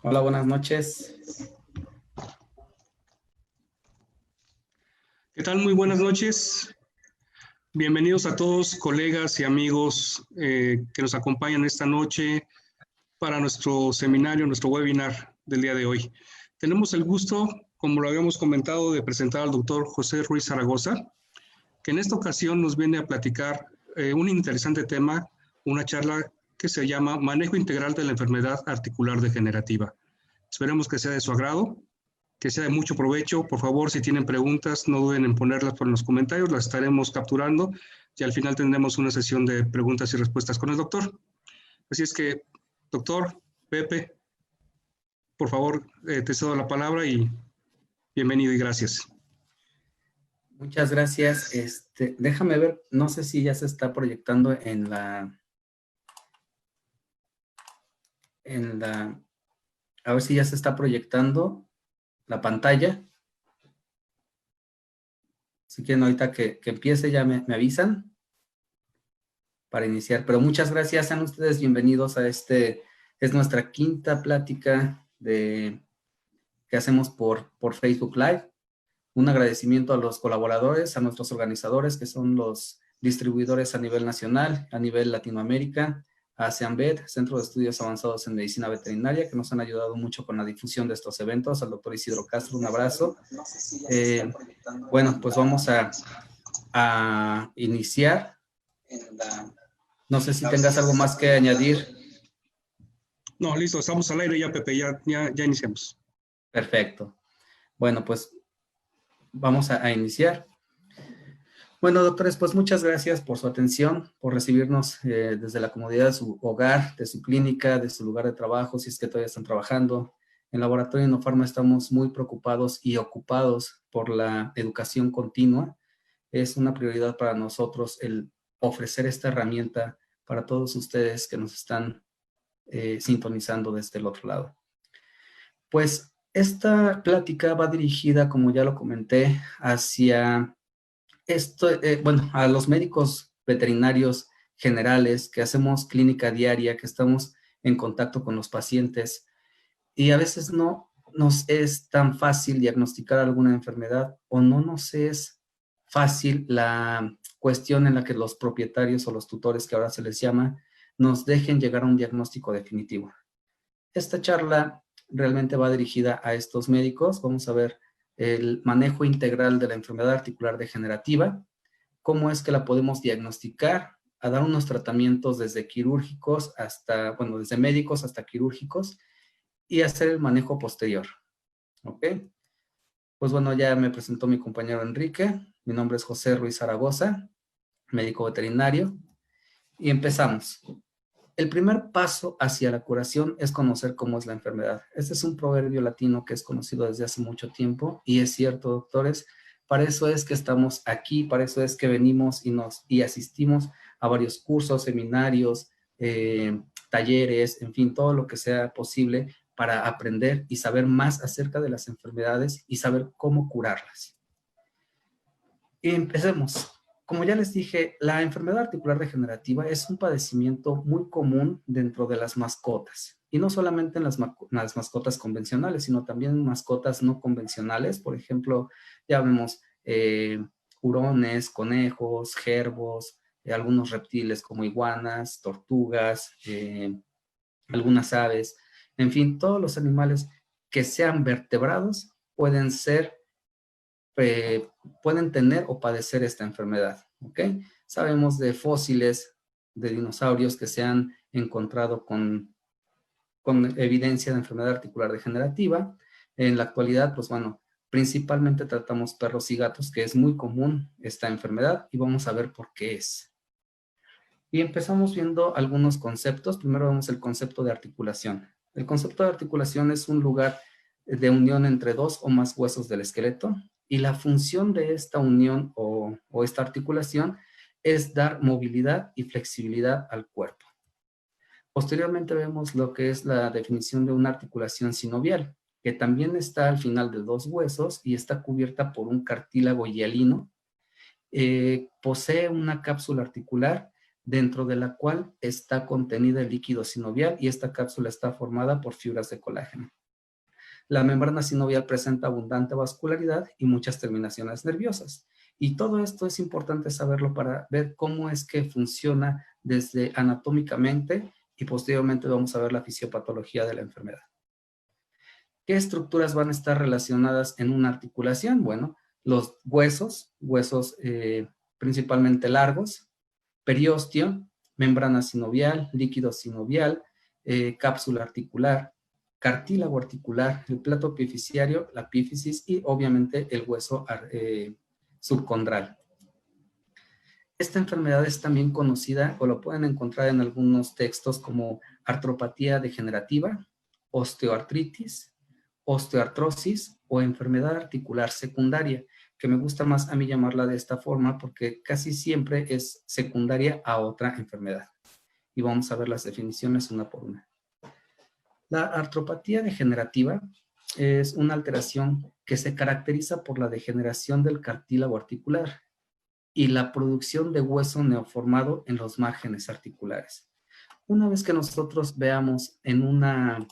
Hola, buenas noches. ¿Qué tal? Muy buenas noches. Bienvenidos a todos, colegas y amigos que nos acompañan esta noche para nuestro seminario, nuestro webinar del día de hoy. Tenemos el gusto, como lo habíamos comentado, de presentar al doctor José Ruiz Zaragoza, que en esta ocasión nos viene a platicar un interesante tema, una charla que se llama Manejo Integral de la Enfermedad Articular Degenerativa. Esperemos que sea de su agrado, que sea de mucho provecho. Por favor, si tienen preguntas, no duden en ponerlas por los comentarios, las estaremos capturando y al final tendremos una sesión de preguntas y respuestas con el doctor. Así es que, doctor, Pepe, por favor, te cedo la palabra y bienvenido y gracias. Muchas gracias. Déjame ver, no sé si ya se está proyectando a ver si ya se está proyectando la pantalla. Si quieren ahorita que empiece ya me avisan para iniciar. Pero muchas gracias, sean ustedes bienvenidos a es nuestra quinta plática que hacemos por Facebook Live. Un agradecimiento a los colaboradores, a nuestros organizadores, que son los distribuidores a nivel nacional, a nivel Latinoamérica, a CEAMVET, Centro de Estudios Avanzados en Medicina Veterinaria, que nos han ayudado mucho con la difusión de estos eventos, al doctor Isidro Castro, un abrazo. Bueno, pues vamos a iniciar. No sé si tengas algo más que añadir. No, listo, estamos al aire ya, Pepe, ya iniciamos. Perfecto. Bueno, pues vamos a iniciar. Bueno, doctores, pues muchas gracias por su atención, por recibirnos desde la comodidad de su hogar, de su clínica, de su lugar de trabajo, si es que todavía están trabajando. En Laboratorio Innofarma estamos muy preocupados y ocupados por la educación continua. Es una prioridad para nosotros el ofrecer esta herramienta para todos ustedes que nos están sintonizando desde el otro lado. Pues esta plática va dirigida, como ya lo comenté, hacia a los médicos veterinarios generales que hacemos clínica diaria, que estamos en contacto con los pacientes y a veces no nos es tan fácil diagnosticar alguna enfermedad o no nos es fácil la cuestión en la que los propietarios o los tutores, que ahora se les llama, nos dejen llegar a un diagnóstico definitivo. Esta charla realmente va dirigida a estos médicos. Vamos a ver el manejo integral de la enfermedad articular degenerativa, cómo es que la podemos diagnosticar, a dar unos tratamientos desde quirúrgicos hasta, bueno, desde médicos hasta quirúrgicos y hacer el manejo posterior. ¿Ok? Pues bueno, ya me presentó mi compañero Enrique. Mi nombre es José Ruiz Zaragoza, médico veterinario. Y empezamos. El primer paso hacia la curación es conocer cómo es la enfermedad. Este es un proverbio latino que es conocido desde hace mucho tiempo y es cierto, doctores. Para eso es que estamos aquí, para eso es que venimos y asistimos a varios cursos, seminarios, talleres, en fin, todo lo que sea posible para aprender y saber más acerca de las enfermedades y saber cómo curarlas. Y empecemos. Como ya les dije, la enfermedad articular degenerativa es un padecimiento muy común dentro de las mascotas. Y no solamente en las mascotas convencionales, sino también en mascotas no convencionales. Por ejemplo, ya vemos hurones, conejos, jerbos, algunos reptiles como iguanas, tortugas, algunas aves. En fin, todos los animales que sean vertebrados pueden tener o padecer esta enfermedad, ¿ok? Sabemos de fósiles de dinosaurios que se han encontrado con evidencia de enfermedad articular degenerativa. En la actualidad, pues bueno, principalmente tratamos perros y gatos, que es muy común esta enfermedad, y vamos a ver por qué es. Y empezamos viendo algunos conceptos. Primero vemos el concepto de articulación. El concepto de articulación es un lugar de unión entre dos o más huesos del esqueleto, y la función de esta unión o esta articulación es dar movilidad y flexibilidad al cuerpo. Posteriormente vemos lo que es la definición de una articulación sinovial, que también está al final de dos huesos y está cubierta por un cartílago hialino. Posee una cápsula articular dentro de la cual está contenida el líquido sinovial y esta cápsula está formada por fibras de colágeno. La membrana sinovial presenta abundante vascularidad y muchas terminaciones nerviosas. Y todo esto es importante saberlo para ver cómo es que funciona desde anatómicamente y posteriormente vamos a ver la fisiopatología de la enfermedad. ¿Qué estructuras van a estar relacionadas en una articulación? Bueno, los huesos principalmente largos, periósteo, membrana sinovial, líquido sinovial, cápsula articular, cartílago articular, el plato epifisiario, la epífisis y obviamente el hueso subcondral. Esta enfermedad es también conocida o lo pueden encontrar en algunos textos como artropatía degenerativa, osteoartritis, osteoartrosis o enfermedad articular secundaria, que me gusta más a mí llamarla de esta forma porque casi siempre es secundaria a otra enfermedad. Y vamos a ver las definiciones una por una. La artropatía degenerativa es una alteración que se caracteriza por la degeneración del cartílago articular y la producción de hueso neoformado en los márgenes articulares. Una vez que nosotros veamos en una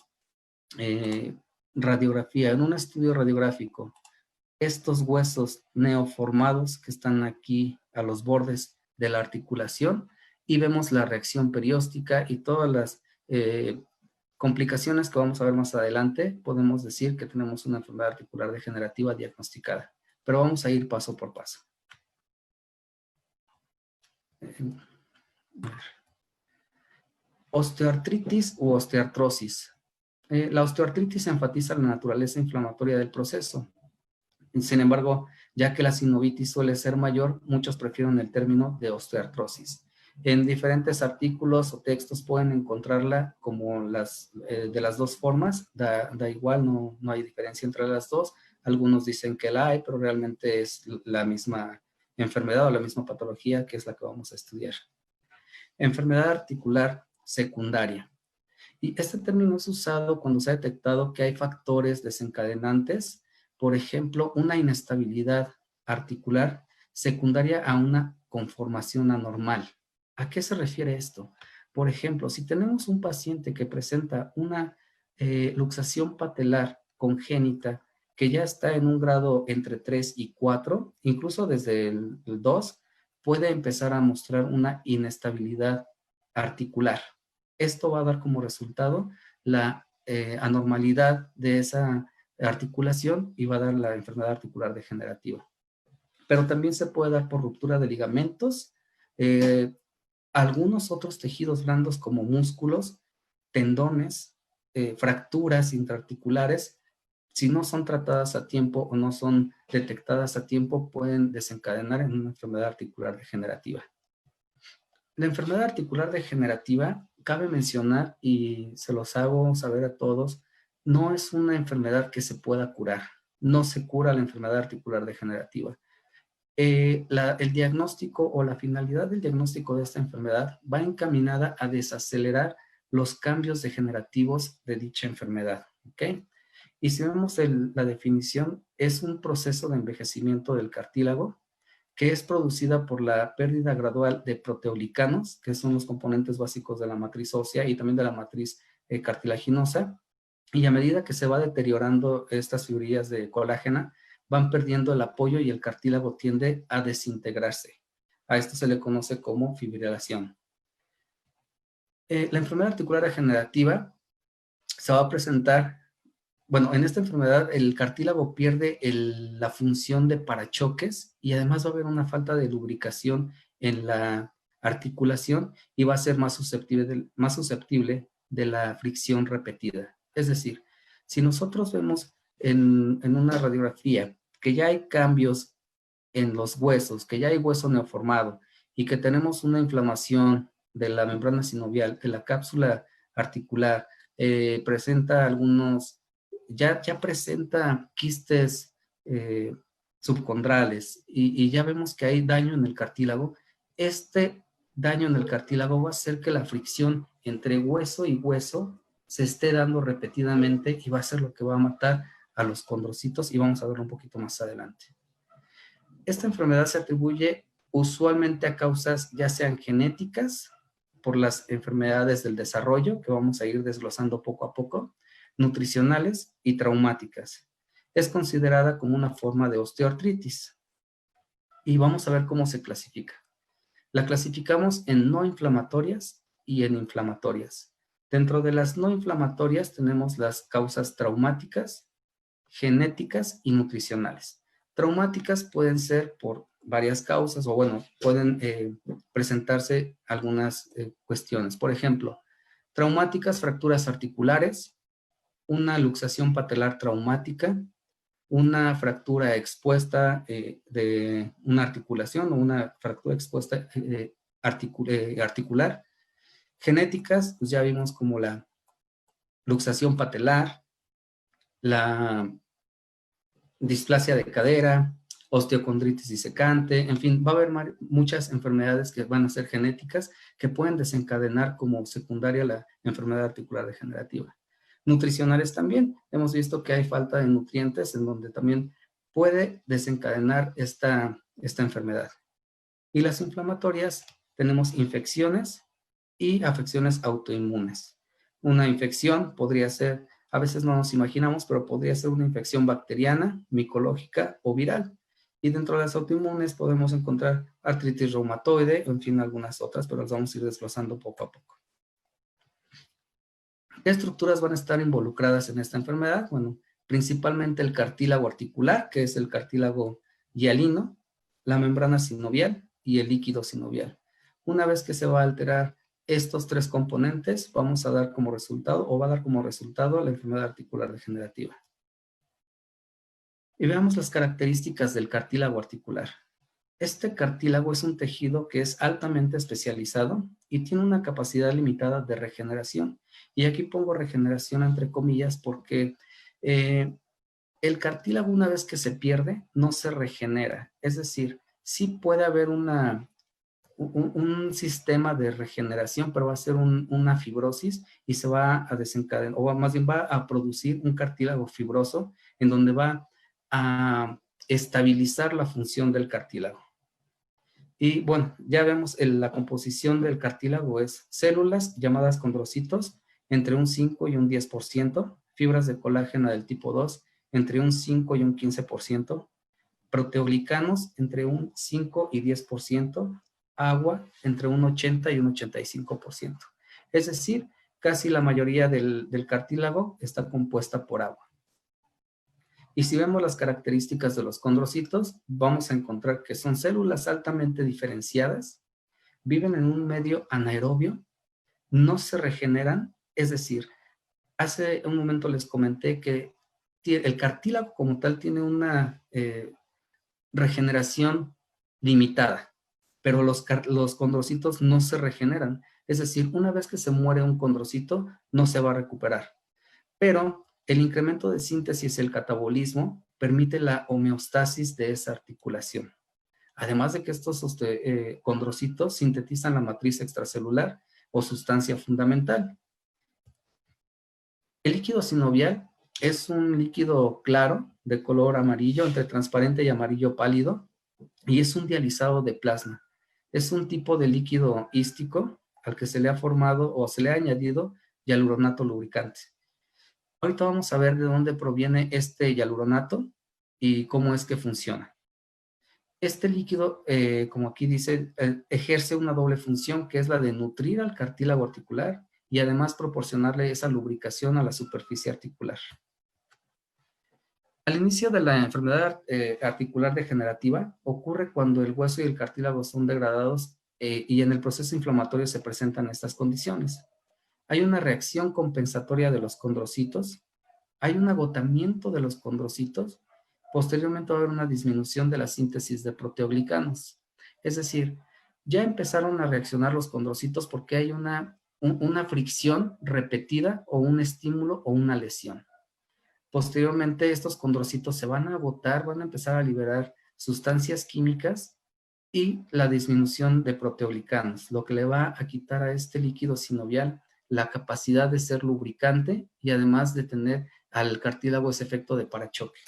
radiografía, en un estudio radiográfico, estos huesos neoformados que están aquí a los bordes de la articulación y vemos la reacción perióstica y todas las complicaciones que vamos a ver más adelante, podemos decir que tenemos una enfermedad articular degenerativa diagnosticada. Pero vamos a ir paso por paso. Osteoartritis u osteoartrosis. La osteoartritis enfatiza la naturaleza inflamatoria del proceso. Sin embargo, ya que la sinovitis suele ser mayor, muchos prefieren el término de osteoartrosis. En diferentes artículos o textos pueden encontrarla como de las dos formas, da igual, no hay diferencia entre las dos. Algunos dicen que la hay, pero realmente es la misma enfermedad o la misma patología que es la que vamos a estudiar. Enfermedad articular secundaria. Y este término es usado cuando se ha detectado que hay factores desencadenantes, por ejemplo, una inestabilidad articular secundaria a una conformación anormal. ¿A qué se refiere esto? Por ejemplo, si tenemos un paciente que presenta una luxación patelar congénita que ya está en un grado entre 3 y 4, incluso desde el 2, puede empezar a mostrar una inestabilidad articular. Esto va a dar como resultado la anormalidad de esa articulación y va a dar la enfermedad articular degenerativa. Pero también se puede dar por ruptura de ligamentos, algunos otros tejidos blandos como músculos, tendones, fracturas intraarticulares. Si no son tratadas a tiempo o no son detectadas a tiempo, pueden desencadenar en una enfermedad articular degenerativa. La enfermedad articular degenerativa, cabe mencionar y se los hago saber a todos, no es una enfermedad que se pueda curar. No se cura la enfermedad articular degenerativa. El diagnóstico o la finalidad del diagnóstico de esta enfermedad va encaminada a desacelerar los cambios degenerativos de dicha enfermedad. ¿Ok? Y si vemos la definición, es un proceso de envejecimiento del cartílago que es producida por la pérdida gradual de proteoglicanos, que son los componentes básicos de la matriz ósea y también de la matriz cartilaginosa, y a medida que se va deteriorando estas fibrillas de colágeno, van perdiendo el apoyo y el cartílago tiende a desintegrarse. A esto se le conoce como fibrilación. La enfermedad articular degenerativa se va a presentar. Bueno, en esta enfermedad el cartílago pierde la función de parachoques y además va a haber una falta de lubricación en la articulación y va a ser más susceptible de la fricción repetida. Es decir, si nosotros vemos en una radiografía que ya hay cambios en los huesos, que ya hay hueso neoformado y que tenemos una inflamación de la membrana sinovial, que la cápsula articular presenta algunos... Ya presenta quistes subcondrales y ya vemos que hay daño en el cartílago. Este daño en el cartílago va a hacer que la fricción entre hueso y hueso se esté dando repetidamente y va a ser lo que va a matar a los condrocitos y vamos a verlo un poquito más adelante. Esta enfermedad se atribuye usualmente a causas ya sean genéticas, por las enfermedades del desarrollo, que vamos a ir desglosando poco a poco, nutricionales y traumáticas. Es considerada como una forma de osteoartritis. Y vamos a ver cómo se clasifica. La clasificamos en no inflamatorias y en inflamatorias. Dentro de las no inflamatorias tenemos las causas traumáticas, genéticas y nutricionales. Traumáticas pueden ser por varias causas o bueno, pueden presentarse algunas cuestiones. Por ejemplo, traumáticas, fracturas articulares, una luxación patelar traumática, una fractura expuesta de una articulación o una fractura expuesta articular. Genéticas, pues ya vimos como la luxación patelar, la displasia de cadera, osteocondritis disecante, en fin, va a haber muchas enfermedades que van a ser genéticas que pueden desencadenar como secundaria la enfermedad articular degenerativa. Nutricionales también, hemos visto que hay falta de nutrientes en donde también puede desencadenar esta enfermedad. Y las inflamatorias, tenemos infecciones y afecciones autoinmunes. Una infección podría ser, a veces no nos imaginamos, pero podría ser una infección bacteriana, micológica o viral. Y dentro de las autoinmunes podemos encontrar artritis reumatoide, en fin, algunas otras, pero las vamos a ir desglosando poco a poco. ¿Qué estructuras van a estar involucradas en esta enfermedad? Bueno, principalmente el cartílago articular, que es el cartílago hialino, la membrana sinovial y el líquido sinovial. Una vez que se va a alterar estos tres componentes, vamos a dar como resultado, o va a dar como resultado, la enfermedad articular degenerativa. Y veamos las características del cartílago articular. Este cartílago es un tejido que es altamente especializado y tiene una capacidad limitada de regeneración. Y aquí pongo regeneración entre comillas porque el cartílago, una vez que se pierde, no se regenera. Es decir, sí puede haber un sistema de regeneración, pero va a ser una fibrosis y se va a desencadenar, o más bien va a producir un cartílago fibroso en donde va a estabilizar la función del cartílago. Y bueno, ya vemos la composición del cartílago es células llamadas condrocitos entre un 5 y un 10%, fibras de colágeno del tipo 2 entre un 5 y un 15%, proteoglicanos entre un 5 y 10%, agua entre un 80 y un 85%. Es decir, casi la mayoría del cartílago está compuesta por agua. Y si vemos las características de los condrocitos, vamos a encontrar que son células altamente diferenciadas, viven en un medio anaerobio, no se regeneran, es decir, hace un momento les comenté que el cartílago como tal tiene una regeneración limitada, pero los condrocitos no se regeneran, es decir, una vez que se muere un condrocito, no se va a recuperar, pero el incremento de síntesis y el catabolismo permite la homeostasis de esa articulación. Además de que estos condrocitos sintetizan la matriz extracelular o sustancia fundamental. El líquido sinovial es un líquido claro de color amarillo, entre transparente y amarillo pálido, y es un dializado de plasma. Es un tipo de líquido hístico al que se le ha formado o se le ha añadido hialuronato lubricante. Ahorita vamos a ver de dónde proviene este hialuronato y cómo es que funciona. Este líquido, como aquí dice, ejerce una doble función que es la de nutrir al cartílago articular y además proporcionarle esa lubricación a la superficie articular. Al inicio de la enfermedad articular degenerativa ocurre cuando el hueso y el cartílago son degradados y en el proceso inflamatorio se presentan estas condiciones. Hay una reacción compensatoria de los condrocitos, hay un agotamiento de los condrocitos, posteriormente va a haber una disminución de la síntesis de proteoglicanos. Es decir, ya empezaron a reaccionar los condrocitos porque hay una fricción repetida o un estímulo o una lesión. Posteriormente estos condrocitos se van a agotar, van a empezar a liberar sustancias químicas y la disminución de proteoglicanos, lo que le va a quitar a este líquido sinovial la capacidad de ser lubricante y además de tener al cartílago ese efecto de parachoque.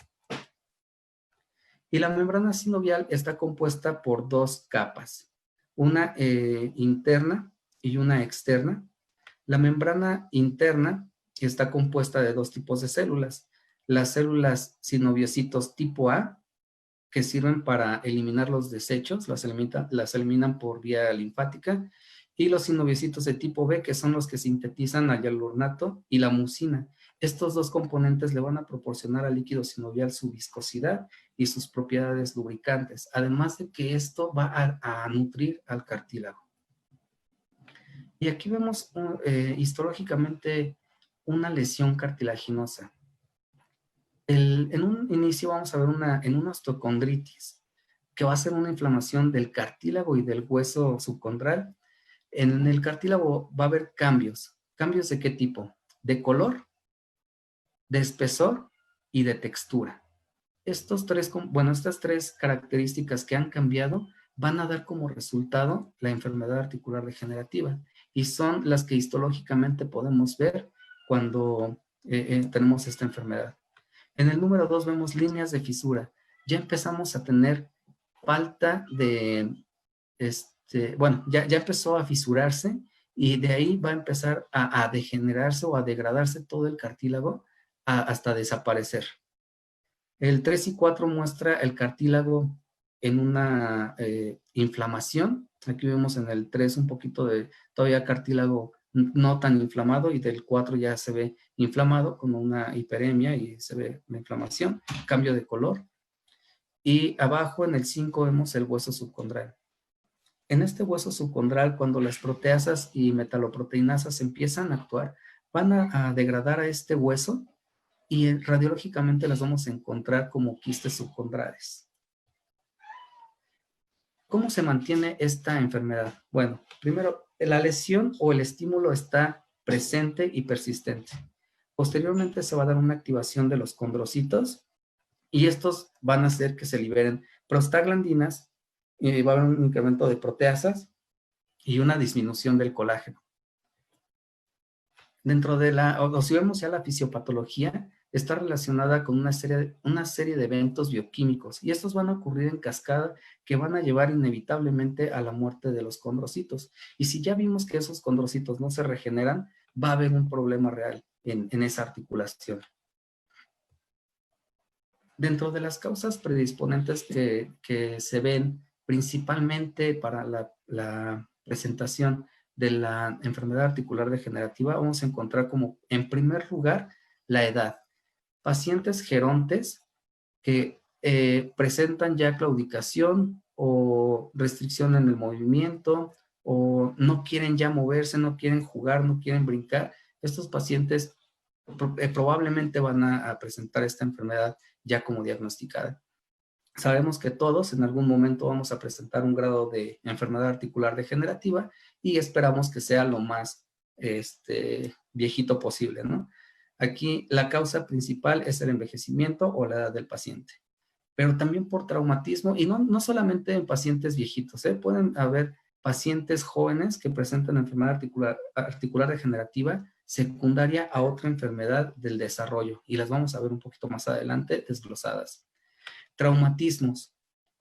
Y la membrana sinovial está compuesta por dos capas, una interna y una externa. La membrana interna está compuesta de dos tipos de células. Las células sinoviocitos tipo A, que sirven para eliminar los desechos, las eliminan por vía linfática, y los sinoviocitos de tipo B, que son los que sintetizan al hialuronato y la mucina. Estos dos componentes le van a proporcionar al líquido sinovial su viscosidad y sus propiedades lubricantes, además de que esto va a nutrir al cartílago. Y aquí vemos histológicamente una lesión cartilaginosa. En un inicio vamos a ver en una osteocondritis, que va a ser una inflamación del cartílago y del hueso subcondral. En el cartílago va a haber cambios. ¿Cambios de qué tipo? De color, de espesor y de textura. Estas tres características que han cambiado van a dar como resultado la enfermedad articular degenerativa y son las que histológicamente podemos ver cuando tenemos esta enfermedad. En el número 2 vemos líneas de fisura. Ya empezamos a tener falta de, ya empezó a fisurarse y de ahí va a empezar a degenerarse o a degradarse todo el cartílago hasta desaparecer. El 3 y 4 muestra el cartílago en una inflamación. Aquí vemos en el 3 un poquito de todavía cartílago no tan inflamado y del 4 ya se ve inflamado con una hiperemia y se ve la inflamación, cambio de color. Y abajo en el 5 vemos el hueso subcondral. En este hueso subcondral, cuando las proteasas y metaloproteinasas empiezan a actuar, van a degradar a este hueso y radiológicamente las vamos a encontrar como quistes subcondrales. ¿Cómo se mantiene esta enfermedad? Bueno, primero, la lesión o el estímulo está presente y persistente. Posteriormente se va a dar una activación de los condrocitos y estos van a hacer que se liberen prostaglandinas y va a haber un incremento de proteasas y una disminución del colágeno. Dentro de o si vemos ya la fisiopatología, está relacionada con una serie de eventos bioquímicos y estos van a ocurrir en cascada que van a llevar inevitablemente a la muerte de los condrocitos. Y si ya vimos que esos condrocitos no se regeneran, va a haber un problema real en esa articulación. Dentro de las causas predisponentes que se ven principalmente para la presentación de la enfermedad articular degenerativa, vamos a encontrar como en primer lugar la edad. Pacientes gerontes que presentan ya claudicación o restricción en el movimiento o no quieren ya moverse, no quieren jugar, no quieren brincar. Estos pacientes probablemente van a presentar esta enfermedad ya como diagnosticada. Sabemos que todos en algún momento vamos a presentar un grado de enfermedad articular degenerativa y esperamos que sea lo más viejito posible, ¿no? Aquí la causa principal es el envejecimiento o la edad del paciente, pero también por traumatismo y no solamente en pacientes viejitos, pueden haber pacientes jóvenes que presentan enfermedad articular degenerativa secundaria a otra enfermedad del desarrollo y las vamos a ver un poquito más adelante desglosadas. Traumatismos,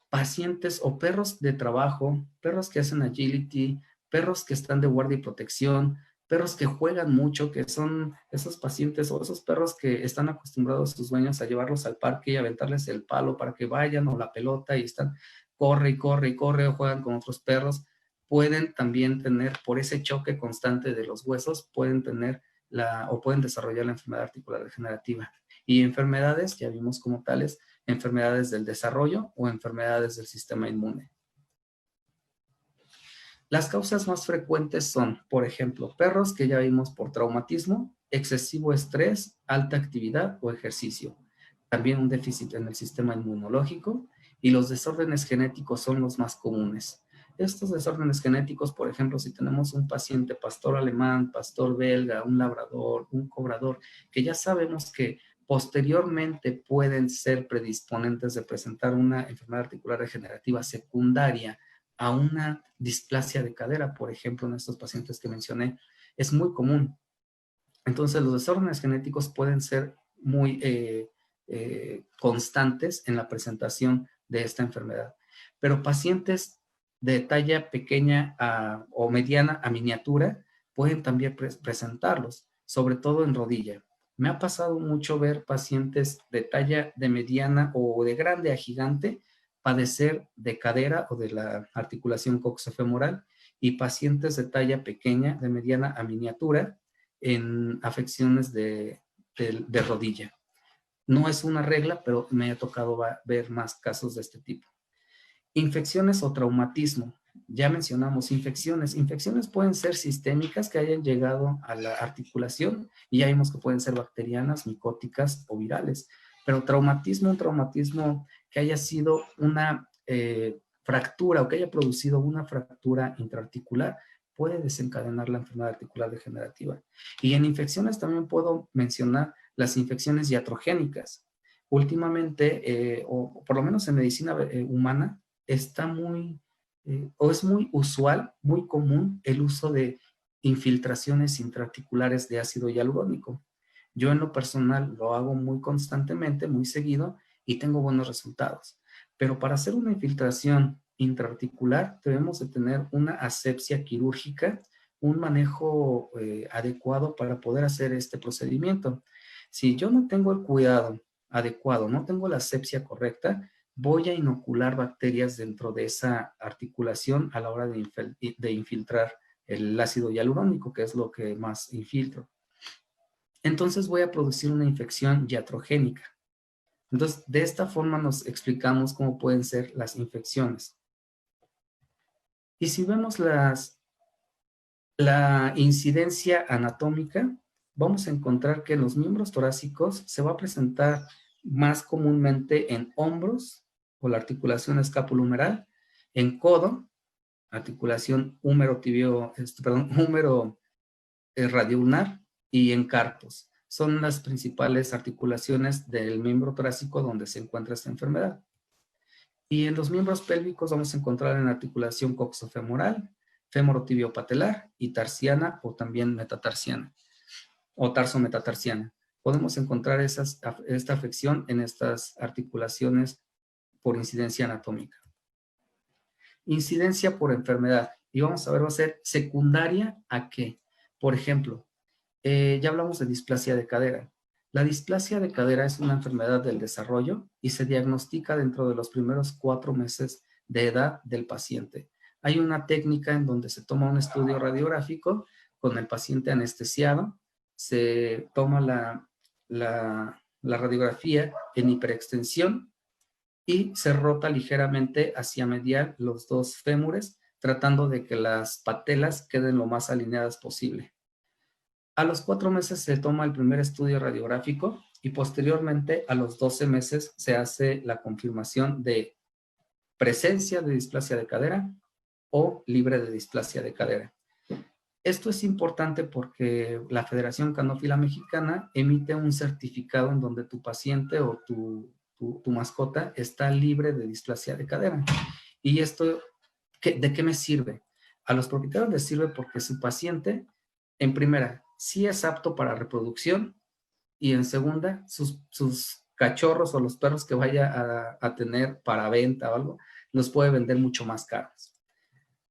pacientes o perros de trabajo, perros que hacen agility, perros que están de guardia y protección, perros que juegan mucho, que son esos pacientes o esos perros que están acostumbrados a sus dueños a llevarlos al parque y aventarles el palo para que vayan o la pelota y están corre y corre y corre o juegan con otros perros, pueden también tener, por ese choque constante de los huesos, pueden tener o pueden desarrollar la enfermedad articular degenerativa. Y enfermedades, ya vimos como tales, enfermedades del desarrollo o enfermedades del sistema inmune. Las causas más frecuentes son, por ejemplo, perros que ya vimos por traumatismo, excesivo estrés, alta actividad o ejercicio. También un déficit en el sistema inmunológico y los desórdenes genéticos son los más comunes. Estos desórdenes genéticos, por ejemplo, si tenemos un paciente pastor alemán, pastor belga, un labrador, un cobrador, que ya sabemos que posteriormente pueden ser predisponentes de presentar una enfermedad articular degenerativa secundaria a una displasia de cadera, por ejemplo, en estos pacientes que mencioné, es muy común. Entonces, los desórdenes genéticos pueden ser muy constantes en la presentación de esta enfermedad. Pero pacientes de talla pequeña o mediana a miniatura pueden también presentarlos, sobre todo en rodilla. Me ha pasado mucho ver pacientes de talla de mediana o de grande a gigante padecer de cadera o de la articulación coxofemoral, y pacientes de talla pequeña, de mediana a miniatura, en afecciones de rodilla. No es una regla, pero me ha tocado ver más casos de este tipo. Infecciones o traumatismo. Ya mencionamos infecciones. Infecciones pueden ser sistémicas que hayan llegado a la articulación, y ya vimos que pueden ser bacterianas, micóticas o virales. Pero traumatismo, un traumatismo que haya sido una fractura o que haya producido una fractura intraarticular, puede desencadenar la enfermedad articular degenerativa. Y en infecciones también puedo mencionar las infecciones iatrogénicas. Últimamente, o por lo menos en medicina humana, está o es muy usual, muy común el uso de infiltraciones intraarticulares de ácido hialurónico. Yo en lo personal lo hago muy constantemente, muy seguido, y tengo buenos resultados. Pero para hacer una infiltración intraarticular debemos de tener una asepsia quirúrgica, un manejo adecuado para poder hacer este procedimiento. Si yo no tengo el cuidado adecuado, no tengo la asepsia correcta, voy a inocular bacterias dentro de esa articulación a la hora de infiltrar el ácido hialurónico, que es lo que más infiltro. Entonces voy a producir una infección iatrogénica. Entonces, de esta forma nos explicamos cómo pueden ser las infecciones. Y si vemos la incidencia anatómica, vamos a encontrar que en los miembros torácicos se va a presentar más comúnmente en hombros, o la articulación escapulohumeral, en codo, articulación húmero-tibio, húmero radioulnar, y en carpos. Son las principales articulaciones del miembro torácico donde se encuentra esta enfermedad. Y en los miembros pélvicos vamos a encontrar en la articulación coxofemoral, femorotibio-patelar y tarsiana, o también metatarsiana, o tarso-metatarsiana. Podemos encontrar esta afección en estas articulaciones por incidencia anatómica. Incidencia por enfermedad. Y vamos a ver, va a ser secundaria a qué. Por ejemplo, ya hablamos de displasia de cadera. La displasia de cadera es una enfermedad del desarrollo y se diagnostica dentro de los primeros 4 meses de edad del paciente. Hay una técnica en donde se toma un estudio radiográfico con el paciente anestesiado, se toma la radiografía en hiperextensión y se rota ligeramente hacia medial los dos fémures, tratando de que las patelas queden lo más alineadas posible. A los 4 meses se toma el primer estudio radiográfico y posteriormente a los 12 meses se hace la confirmación de presencia de displasia de cadera o libre de displasia de cadera. Esto es importante porque la Federación Canófila Mexicana emite un certificado en donde tu paciente o tu mascota está libre de displasia de cadera. ¿Y esto de qué me sirve? A los propietarios les sirve porque su paciente, en primera, sí es apto para reproducción, y en segunda, sus cachorros o los perros que vaya a tener para venta o algo, los puede vender mucho más caros.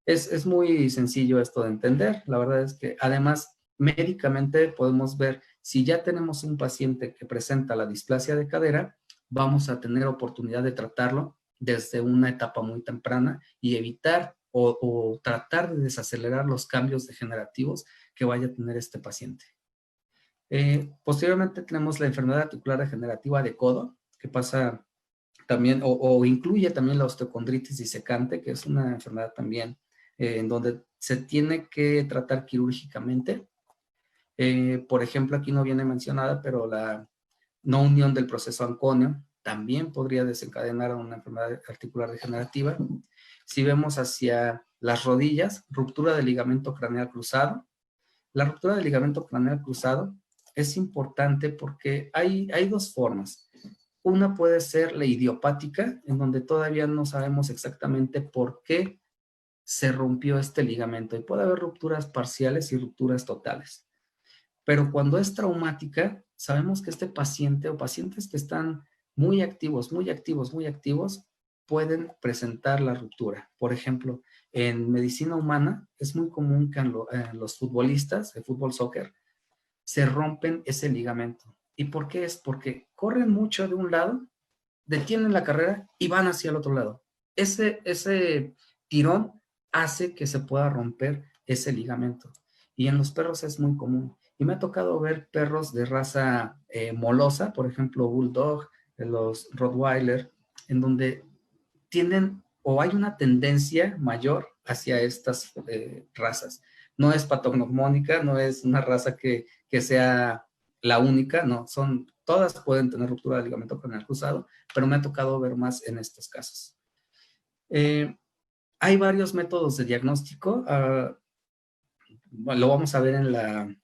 Es muy sencillo esto de entender. La verdad es que además médicamente podemos ver, si ya tenemos un paciente que presenta la displasia de cadera, vamos a tener oportunidad de tratarlo desde una etapa muy temprana y evitar o tratar de desacelerar los cambios degenerativos que vaya a tener este paciente. Posteriormente tenemos la enfermedad articular degenerativa de codo, que pasa también, o incluye también la osteocondritis disecante, que es una enfermedad también en donde se tiene que tratar quirúrgicamente. Por ejemplo, aquí no viene mencionada, pero la no unión del proceso ancóneo también podría desencadenar una enfermedad articular degenerativa. Si vemos hacia las rodillas, ruptura del ligamento craneal cruzado. La ruptura del ligamento craneal cruzado es importante porque hay 2 formas. Una puede ser la idiopática, en donde todavía no sabemos exactamente por qué se rompió este ligamento, y puede haber rupturas parciales y rupturas totales. Pero cuando es traumática, sabemos que este paciente o pacientes que están muy activos, pueden presentar la ruptura. Por ejemplo, en medicina humana es muy común que en los futbolistas de fútbol soccer se rompen ese ligamento. ¿Y por qué es? Porque corren mucho de un lado, detienen la carrera y van hacia el otro lado. Ese tirón hace que se pueda romper ese ligamento. Y en los perros es muy común. Y me ha tocado ver perros de raza molosa, por ejemplo, Bulldog, los Rottweiler, en donde tienden o hay una tendencia mayor hacia estas razas. No es patognomónica, no es una raza que sea la única, no, todas pueden tener ruptura del ligamento craneal cruzado, pero me ha tocado ver más en estos casos. Hay varios métodos de diagnóstico, lo vamos a ver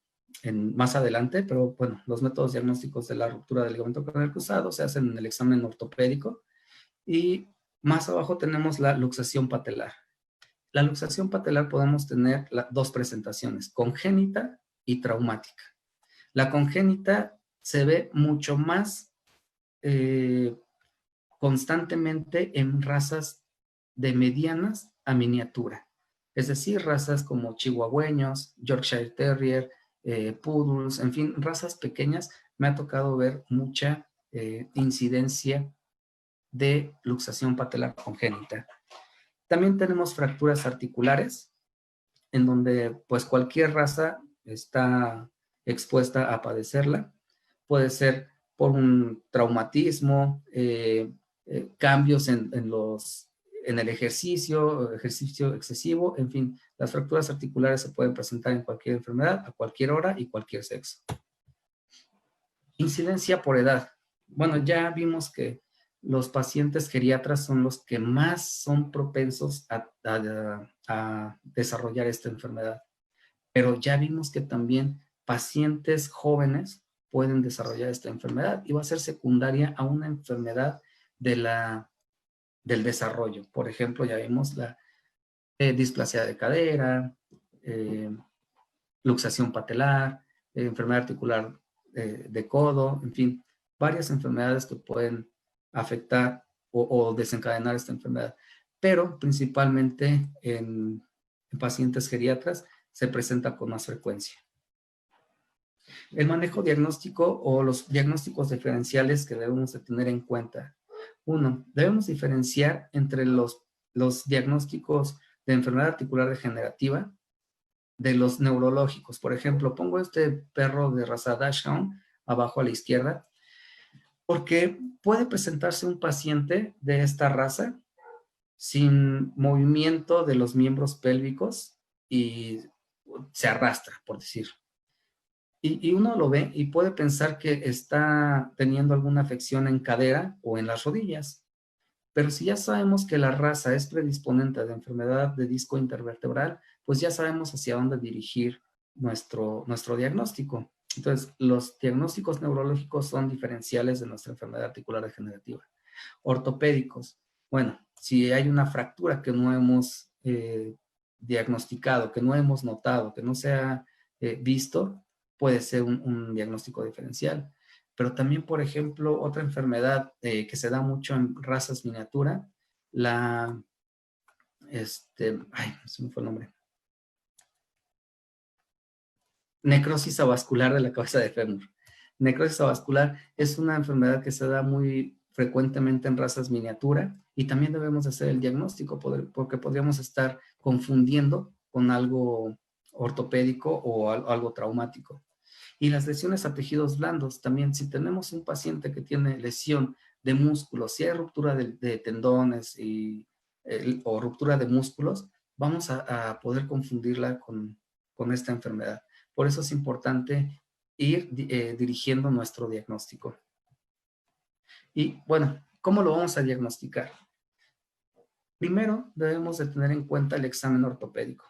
más adelante, pero bueno, los métodos diagnósticos de la ruptura del ligamento craneal cruzado se hacen en el examen ortopédico y más abajo tenemos la luxación patelar. La luxación patelar podemos tener dos presentaciones, congénita y traumática. La congénita se ve mucho más constantemente en razas de medianas a miniatura. Es decir, razas como chihuahueños, Yorkshire Terrier, poodles, en fin, razas pequeñas. Me ha tocado ver mucha incidencia de luxación patelar congénita. También tenemos fracturas articulares, en donde pues cualquier raza está expuesta a padecerla. Puede ser por un traumatismo, cambios en el ejercicio excesivo, en fin, las fracturas articulares se pueden presentar en cualquier enfermedad, a cualquier hora y cualquier sexo. Incidencia por edad. Bueno, ya vimos que los pacientes geriatras son los que más son propensos a desarrollar esta enfermedad. Pero ya vimos que también pacientes jóvenes pueden desarrollar esta enfermedad y va a ser secundaria a una enfermedad del desarrollo. Por ejemplo, ya vimos la displasia de cadera, luxación patelar, enfermedad articular de codo, en fin, varias enfermedades que pueden afectar o desencadenar esta enfermedad. Pero principalmente en pacientes geriatras se presenta con más frecuencia. El manejo diagnóstico o los diagnósticos diferenciales que debemos de tener en cuenta. Uno, debemos diferenciar entre los diagnósticos de enfermedad articular degenerativa de los neurológicos. Por ejemplo, pongo este perro de raza Dachshund abajo a la izquierda, porque puede presentarse un paciente de esta raza sin movimiento de los miembros pélvicos y se arrastra, por decir. Y uno lo ve y puede pensar que está teniendo alguna afección en cadera o en las rodillas. Pero si ya sabemos que la raza es predisponente de enfermedad de disco intervertebral, pues ya sabemos hacia dónde dirigir nuestro diagnóstico. Entonces, los diagnósticos neurológicos son diferenciales de nuestra enfermedad articular degenerativa. Ortopédicos. Bueno, si hay una fractura que no hemos diagnosticado, que no hemos notado, que no se ha visto, puede ser un diagnóstico diferencial. Pero también, por ejemplo, otra enfermedad que se da mucho en razas miniatura, se me fue el nombre. Necrosis avascular de la cabeza de fémur. Necrosis avascular es una enfermedad que se da muy frecuentemente en razas miniatura y también debemos hacer el diagnóstico porque podríamos estar confundiendo con algo ortopédico o algo traumático. Y las lesiones a tejidos blandos también, si tenemos un paciente que tiene lesión de músculos, si hay ruptura de tendones o ruptura de músculos, vamos a poder confundirla con esta enfermedad. Por eso es importante ir dirigiendo nuestro diagnóstico. Y bueno, ¿cómo lo vamos a diagnosticar? Primero debemos de tener en cuenta el examen ortopédico.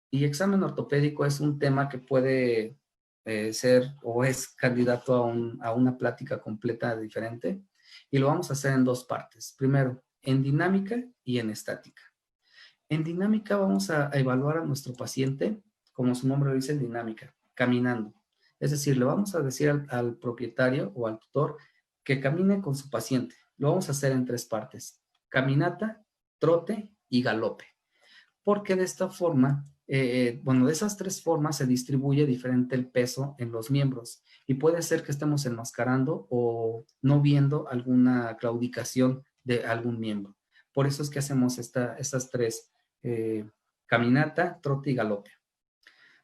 Y examen ortopédico es un tema que puede ser o es candidato a una plática completa diferente y lo vamos a hacer en dos partes. Primero, en dinámica y en estática. En dinámica vamos a evaluar a nuestro paciente, como su nombre lo dice, en dinámica, caminando. Es decir, le vamos a decir al propietario o al tutor que camine con su paciente. Lo vamos a hacer en tres partes. caminata, trote y galope. Porque de esta forma, bueno, de esas tres formas se distribuye diferente el peso en los miembros y puede ser que estemos enmascarando o no viendo alguna claudicación de algún miembro. Por eso es que hacemos estas tres, caminata, trote y galope.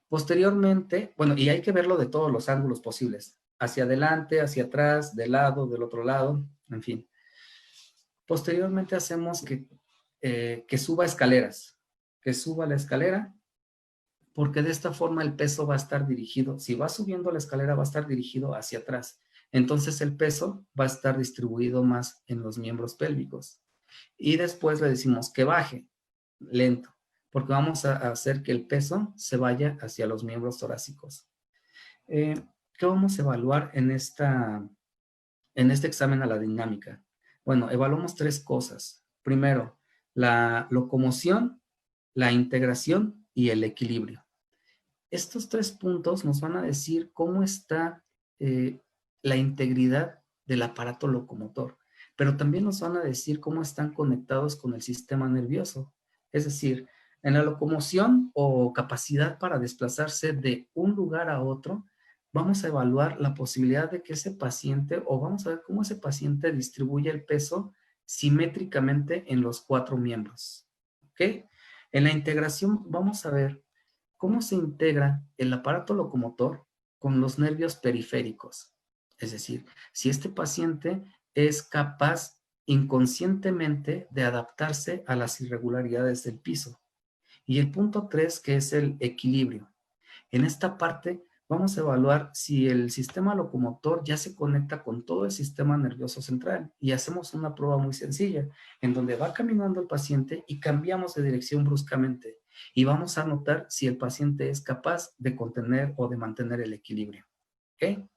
Posteriormente, bueno, y hay que verlo de todos los ángulos posibles, hacia adelante, hacia atrás, de lado, del otro lado, en fin. Posteriormente hacemos que suba escaleras, que suba la escalera, porque de esta forma el peso va a estar dirigido, si va subiendo la escalera va a estar dirigido hacia atrás, entonces el peso va a estar distribuido más en los miembros pélvicos. Y después le decimos que baje, lento, porque vamos a hacer que el peso se vaya hacia los miembros torácicos. ¿Qué vamos a evaluar en este examen a la dinámica? Bueno, evaluamos tres cosas. Primero, la locomoción, la integración y el equilibrio. Estos tres puntos nos van a decir cómo está la integridad del aparato locomotor, pero también nos van a decir cómo están conectados con el sistema nervioso. Es decir, en la locomoción o capacidad para desplazarse de un lugar a otro, vamos a evaluar la posibilidad de que ese paciente, o vamos a ver cómo ese paciente distribuye el peso simétricamente en los cuatro miembros. ¿Ok? En la integración vamos a ver cómo se integra el aparato locomotor con los nervios periféricos. Es decir, si este paciente es capaz inconscientemente de adaptarse a las irregularidades del piso. Y el punto 3, que es el equilibrio. En esta parte vamos a evaluar si el sistema locomotor ya se conecta con todo el sistema nervioso central y hacemos una prueba muy sencilla en donde va caminando el paciente y cambiamos de dirección bruscamente y vamos a notar si el paciente es capaz de contener o de mantener el equilibrio. ¿Ok?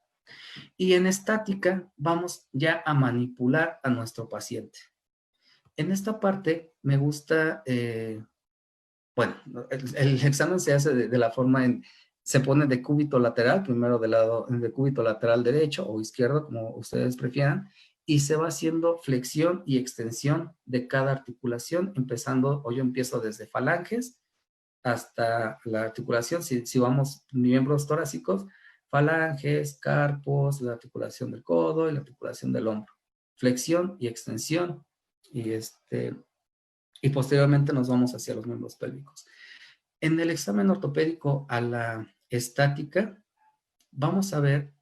Y en estática vamos ya a manipular a nuestro paciente. En esta parte me gusta, bueno, el examen se hace de la forma se pone de cúbito lateral, primero del lado de cúbito lateral derecho o izquierdo, como ustedes prefieran, y se va haciendo flexión y extensión de cada articulación, empezando, o yo empiezo desde falanges hasta la articulación, si vamos miembros torácicos, falanges, carpos, la articulación del codo y la articulación del hombro. Flexión y extensión, y posteriormente nos vamos hacia los miembros pélvicos. En el examen ortopédico a la estática, vamos a ver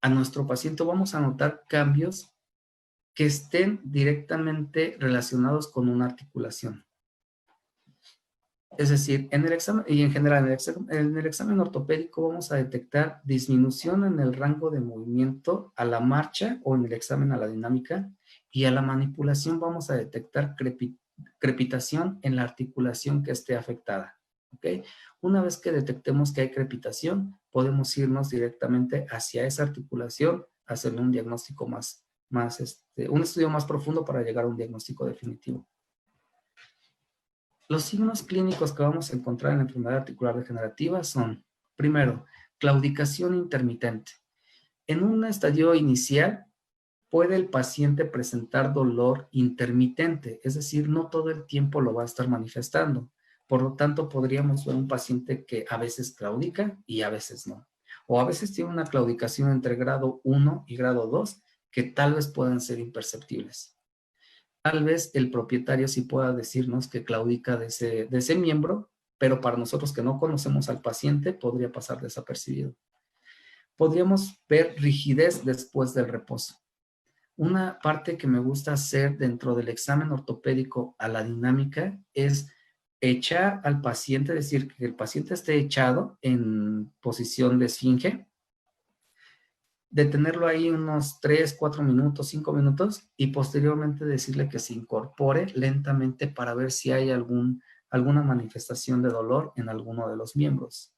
a nuestro paciente, vamos a notar cambios que estén directamente relacionados con una articulación. Es decir, en el examen, y en general en el examen ortopédico vamos a detectar disminución en el rango de movimiento a la marcha o en el examen a la dinámica, y a la manipulación vamos a detectar crepitación en la articulación que esté afectada. ¿Ok? Una vez que detectemos que hay crepitación, podemos irnos directamente hacia esa articulación, hacerle un diagnóstico un estudio más profundo para llegar a un diagnóstico definitivo. Los signos clínicos que vamos a encontrar en la enfermedad articular degenerativa son, primero, claudicación intermitente. En un estadio inicial, puede el paciente presentar dolor intermitente, es decir, no todo el tiempo lo va a estar manifestando. Por lo tanto, podríamos ver un paciente que a veces claudica y a veces no. O a veces tiene una claudicación entre grado 1 y grado 2 que tal vez puedan ser imperceptibles. Tal vez el propietario sí pueda decirnos que claudica de ese miembro, pero para nosotros que no conocemos al paciente podría pasar desapercibido. Podríamos ver rigidez después del reposo. Una parte que me gusta hacer dentro del examen ortopédico a la dinámica es echar al paciente, es decir, que el paciente esté echado en posición de esfinge, detenerlo ahí unos 3, 4 minutos, 5 minutos y posteriormente decirle que se incorpore lentamente para ver si hay alguna manifestación de dolor en alguno de los miembros.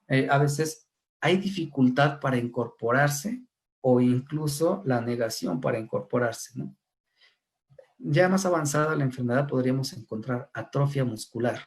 A veces hay dificultad para incorporarse o incluso la negación para incorporarse, ¿no? Ya más avanzada la enfermedad podríamos encontrar atrofia muscular.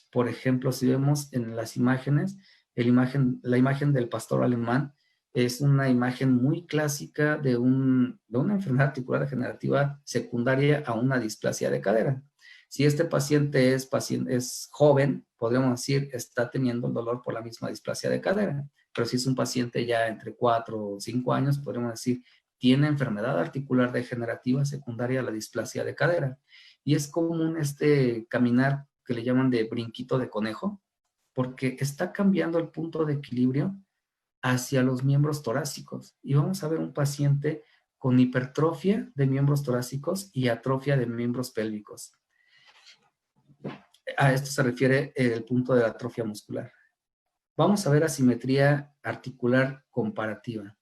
Por ejemplo, si vemos en las imágenes, la imagen del pastor alemán, es una imagen muy clásica de una enfermedad articular degenerativa secundaria a una displasia de cadera. Si este paciente es joven, podríamos decir, está teniendo el dolor por la misma displasia de cadera. Pero si es un paciente ya entre 4 o 5 años, podríamos decir, tiene enfermedad articular degenerativa secundaria a la displasia de cadera. Y es común este caminar que le llaman de brinquito de conejo, porque está cambiando el punto de equilibrio hacia los miembros torácicos. Y vamos a ver un paciente con hipertrofia de miembros torácicos y atrofia de miembros pélvicos. A esto se refiere el punto de la atrofia muscular. Vamos a ver asimetría articular comparativa.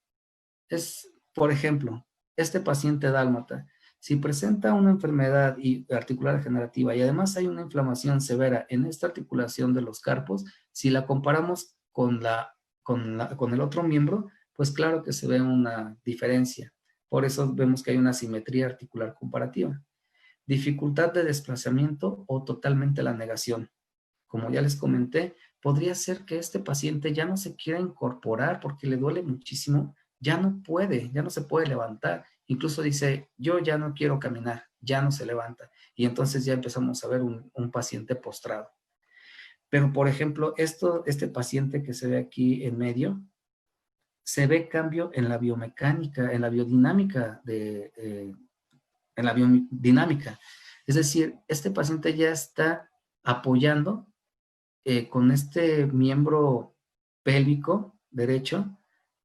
Por ejemplo, este paciente dálmata, si presenta una enfermedad articular degenerativa y además hay una inflamación severa en esta articulación de los carpos, si la comparamos con el otro miembro, pues claro que se ve una diferencia. Por eso vemos que hay una asimetría articular comparativa. Dificultad de desplazamiento o totalmente la negación. Como ya les comenté, podría ser que este paciente ya no se quiera incorporar porque le duele muchísimo, ya no puede, ya no se puede levantar. Incluso dice, yo ya no quiero caminar, ya no se levanta. Y entonces ya empezamos a ver un paciente postrado. Pero, por ejemplo, este paciente que se ve aquí en medio, se ve cambio en la biomecánica, en la biodinámica, Es decir, este paciente ya está apoyando con este miembro pélvico derecho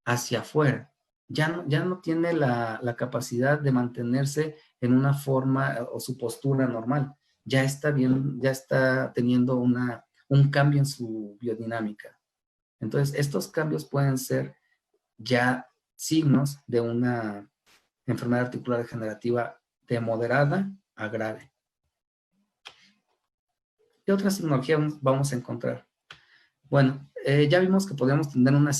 hacia afuera. Ya no tiene la capacidad de mantenerse en una forma o su postura normal. Ya está bien, ya está teniendo un cambio en su biodinámica. Entonces, estos cambios pueden ser ya signos de una enfermedad articular degenerativa de moderada a grave. ¿Qué otra signología vamos a encontrar? Bueno, ya vimos que podemos tener una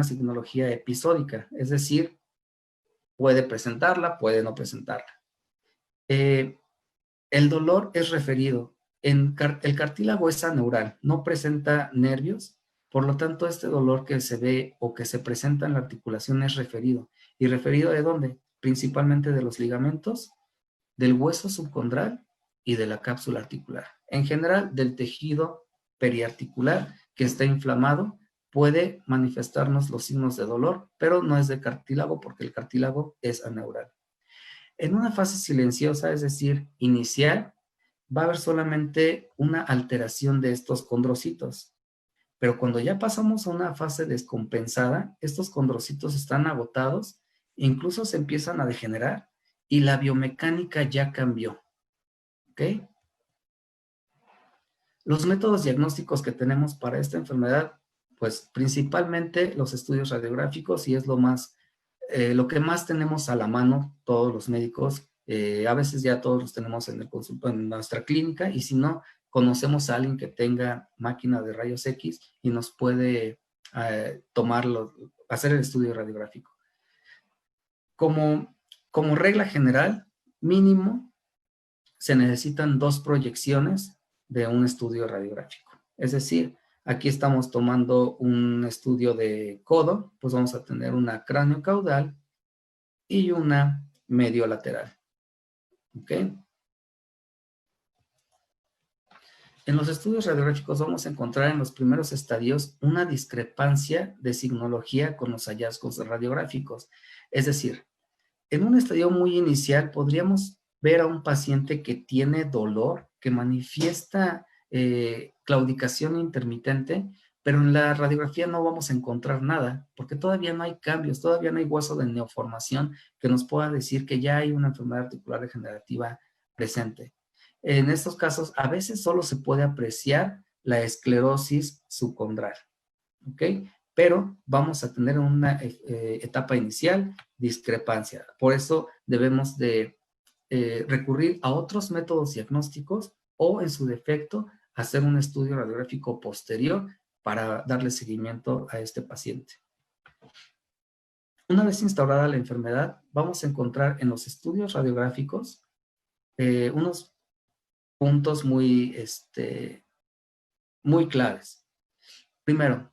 signología episódica, es decir, puede presentarla, puede no presentarla. El dolor es referido. El cartílago es aneural, no presenta nervios, por lo tanto este dolor que se ve o que se presenta en la articulación es referido. ¿Y referido de dónde? Principalmente de los ligamentos, del hueso subcondral y de la cápsula articular. En general, del tejido periarticular que está inflamado puede manifestarnos los signos de dolor, pero no es de cartílago porque el cartílago es aneural. En una fase silenciosa, es decir, inicial, va a haber solamente una alteración de estos condrocitos. Pero cuando ya pasamos a una fase descompensada, estos condrocitos están agotados, incluso se empiezan a degenerar y la biomecánica ya cambió. ¿Ok? Los métodos diagnósticos que tenemos para esta enfermedad, pues principalmente los estudios radiográficos y es lo que más tenemos a la mano todos los médicos. A veces ya todos los tenemos en el consultorio, en nuestra clínica, y si no, conocemos a alguien que tenga máquina de rayos X y nos puede hacer el estudio radiográfico. Como regla general, mínimo, se necesitan 2 proyecciones de un estudio radiográfico. Es decir, aquí estamos tomando un estudio de codo, pues vamos a tener una craneocaudal y una mediolateral. ¿Ok? En los estudios radiográficos vamos a encontrar en los primeros estadios una discrepancia de signología con los hallazgos radiográficos. Es decir, en un estadio muy inicial podríamos ver a un paciente que tiene dolor, que manifiesta claudicación intermitente, pero en la radiografía no vamos a encontrar nada, porque todavía no hay cambios, todavía no hay hueso de neoformación que nos pueda decir que ya hay una enfermedad articular degenerativa presente. En estos casos, a veces solo se puede apreciar la esclerosis subcondral, ¿ok? Pero vamos a tener una etapa inicial discrepancia. Por eso debemos de recurrir a otros métodos diagnósticos o, en su defecto, hacer un estudio radiográfico posterior para darle seguimiento a este paciente. Una vez instaurada la enfermedad, vamos a encontrar en los estudios radiográficos unos puntos muy claves. Primero,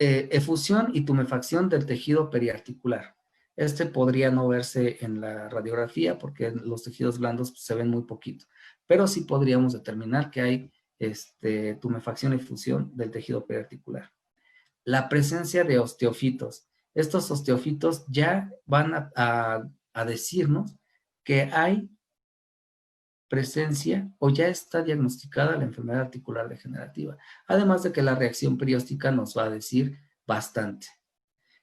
efusión y tumefacción del tejido periarticular. Este podría no verse en la radiografía porque los tejidos blandos se ven muy poquito, pero sí podríamos determinar que hay tumefacción y efusión del tejido periarticular. La presencia de osteofitos. Estos osteofitos ya van a decirnos que hay presencia o ya está diagnosticada la enfermedad articular degenerativa. Además de que la reacción perióstica nos va a decir bastante.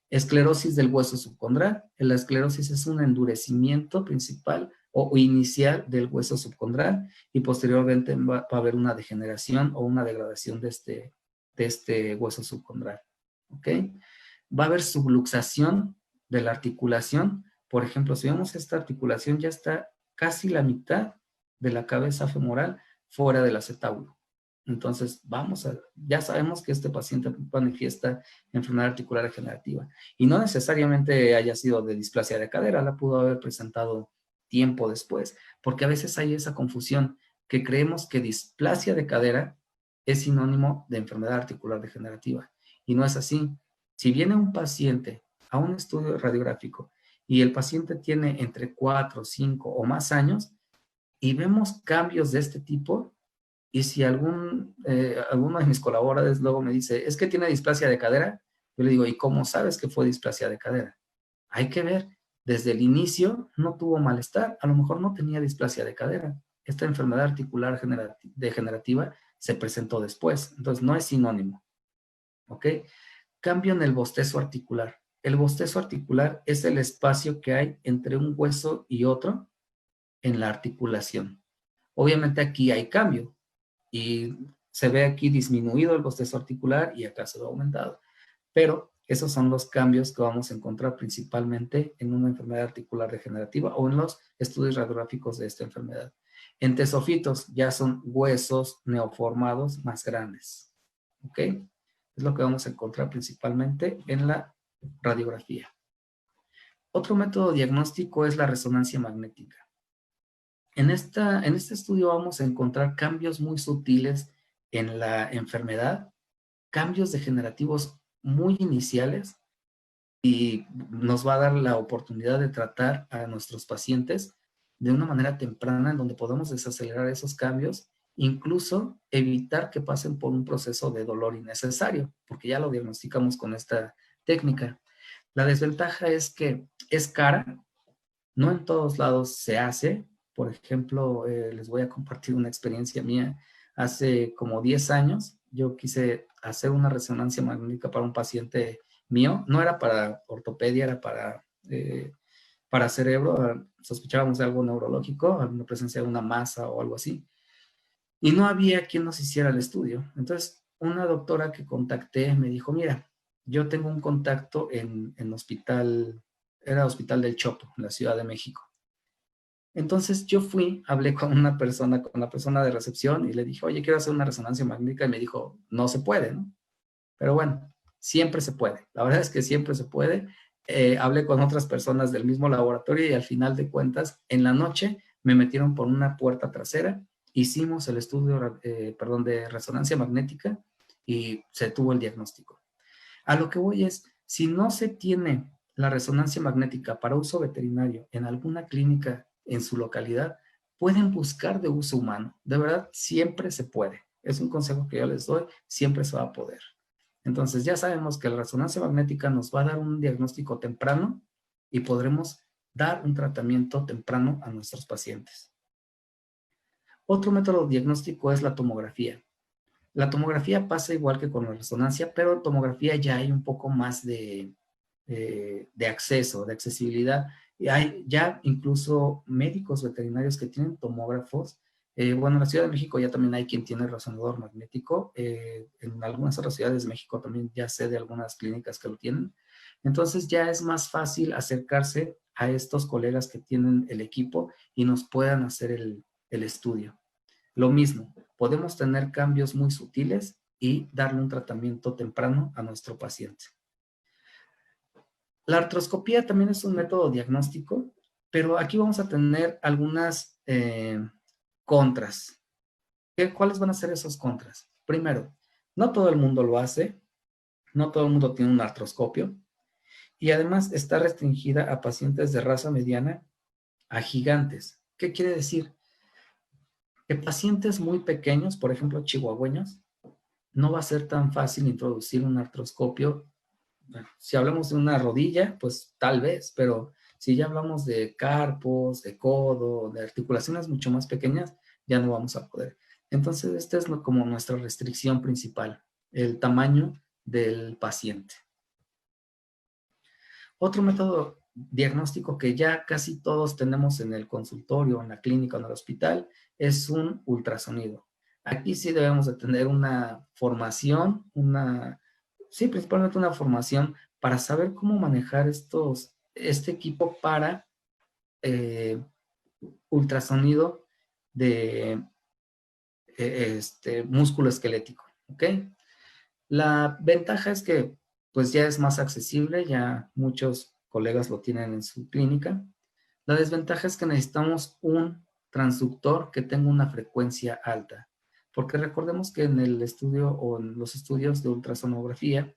Esclerosis del hueso subcondral. La esclerosis es un endurecimiento principal o inicial del hueso subcondral y posteriormente va a haber una degeneración o una degradación de este hueso subcondral. ¿Ok? Va a haber subluxación de la articulación. Por ejemplo, si vemos esta articulación ya está casi la mitad de la cabeza femoral fuera del acetábulo. Entonces, ya sabemos que este paciente manifiesta enfermedad articular degenerativa. Y no necesariamente haya sido de displasia de cadera, la pudo haber presentado tiempo después, porque a veces hay esa confusión que creemos que displasia de cadera es sinónimo de enfermedad articular degenerativa. Y no es así. Si viene un paciente a un estudio radiográfico y el paciente tiene entre 4, 5 o más años y vemos cambios de este tipo, y si alguno de mis colaboradores luego me dice, es que tiene displasia de cadera, yo le digo, ¿y cómo sabes que fue displasia de cadera? Hay que ver, desde el inicio no tuvo malestar, a lo mejor no tenía displasia de cadera. Esta enfermedad articular degenerativa se presentó después, entonces no es sinónimo. ¿Ok? Cambio en el bostezo articular. El bostezo articular es el espacio que hay entre un hueso y otro en la articulación. Obviamente aquí hay cambio y se ve aquí disminuido el bostezo articular y acá se ve aumentado. Pero esos son los cambios que vamos a encontrar principalmente en una enfermedad articular degenerativa o en los estudios radiográficos de esta enfermedad. Entesofitos ya son huesos neoformados más grandes. ¿Ok? Es lo que vamos a encontrar principalmente en la radiografía. Otro método diagnóstico es la resonancia magnética. En este estudio vamos a encontrar cambios muy sutiles en la enfermedad, cambios degenerativos muy iniciales y nos va a dar la oportunidad de tratar a nuestros pacientes de una manera temprana en donde podemos desacelerar esos cambios, incluso evitar que pasen por un proceso de dolor innecesario, porque ya lo diagnosticamos con esta técnica. La desventaja es que es cara, no en todos lados se hace. Por ejemplo, les voy a compartir una experiencia mía. Hace como 10 años yo quise hacer una resonancia magnética para un paciente mío. No era para ortopedia, era para cerebro. Sospechábamos de algo neurológico, alguna presencia de una masa o algo así. Y no había quien nos hiciera el estudio. Entonces, una doctora que contacté me dijo, mira, yo tengo un contacto en hospital, era Hospital del Chopo, en la Ciudad de México. Entonces yo hablé con la persona de recepción y le dije, oye, quiero hacer una resonancia magnética, y me dijo, no se puede, ¿no? Pero bueno, siempre se puede. La verdad es que siempre se puede. Hablé con otras personas del mismo laboratorio y al final de cuentas, en la noche me metieron por una puerta trasera, hicimos el estudio, de resonancia magnética y se tuvo el diagnóstico. A lo que voy es, si no se tiene la resonancia magnética para uso veterinario en alguna clínica en su localidad, pueden buscar de uso humano. De verdad, siempre se puede. Es un consejo que yo les doy, siempre se va a poder. Entonces, ya sabemos que la resonancia magnética nos va a dar un diagnóstico temprano y podremos dar un tratamiento temprano a nuestros pacientes. Otro método diagnóstico es la tomografía. La tomografía pasa igual que con la resonancia, pero en tomografía ya hay un poco más de acceso, de accesibilidad. Y hay ya incluso médicos veterinarios que tienen tomógrafos. Bueno, en la Ciudad de México ya también hay quien tiene resonador magnético. En algunas otras ciudades de México también ya sé de algunas clínicas que lo tienen. Entonces ya es más fácil acercarse a estos colegas que tienen el equipo y nos puedan hacer el estudio. Lo mismo, podemos tener cambios muy sutiles y darle un tratamiento temprano a nuestro paciente. La artroscopía también es un método diagnóstico, pero aquí vamos a tener algunas contras. ¿Cuáles van a ser esos contras? Primero, no todo el mundo lo hace. No todo el mundo tiene un artroscopio. Y además está restringida a pacientes de raza mediana a gigantes. ¿Qué quiere decir? Que pacientes muy pequeños, por ejemplo, chihuahueños, no va a ser tan fácil introducir un artroscopio. Bueno, si hablamos de una rodilla, pues tal vez, pero si ya hablamos de carpos, de codo, de articulaciones mucho más pequeñas, ya no vamos a poder. Entonces, esta es como nuestra restricción principal, el tamaño del paciente. Otro método diagnóstico que ya casi todos tenemos en el consultorio, en la clínica o en el hospital, es un ultrasonido. Aquí sí debemos de tener una formación, sí, principalmente una formación para saber cómo manejar este equipo para ultrasonido de músculo esquelético, ¿ok? La ventaja es que pues ya es más accesible, ya muchos colegas lo tienen en su clínica. La desventaja es que necesitamos un transductor que tenga una frecuencia alta, porque recordemos que en el estudio o en los estudios de ultrasonografía,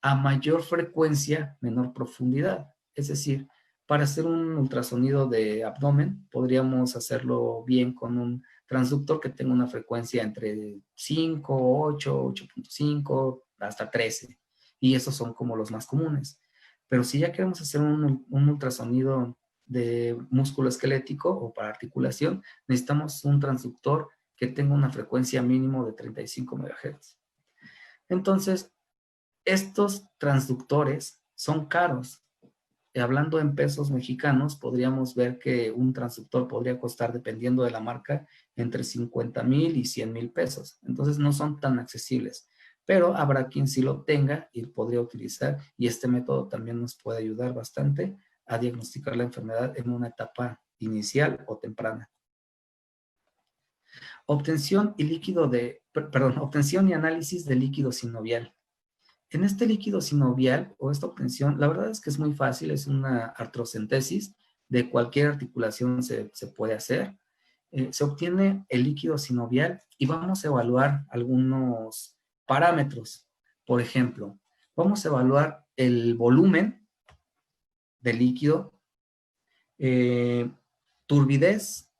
a mayor frecuencia, menor profundidad. Es decir, para hacer un ultrasonido de abdomen, podríamos hacerlo bien con un transductor que tenga una frecuencia entre 5, 8, 8.5, hasta 13. Y esos son como los más comunes. Pero si ya queremos hacer un ultrasonido de músculo esquelético o para articulación, necesitamos un transductor que tenga una frecuencia mínimo de 35 MHz. Entonces, estos transductores son caros. Hablando en pesos mexicanos, podríamos ver que un transductor podría costar, dependiendo de la marca, entre 50,000 y 100,000 pesos. Entonces no son tan accesibles, pero habrá quien sí lo tenga y podría utilizar, y este método también nos puede ayudar bastante a diagnosticar la enfermedad en una etapa inicial o temprana. Obtención y análisis de líquido sinovial. En este líquido sinovial o esta obtención, la verdad es que es muy fácil, es una artrocentesis, de cualquier articulación se puede hacer. Se obtiene el líquido sinovial y vamos a evaluar algunos parámetros. Por ejemplo, vamos a evaluar el volumen del líquido, turbidez,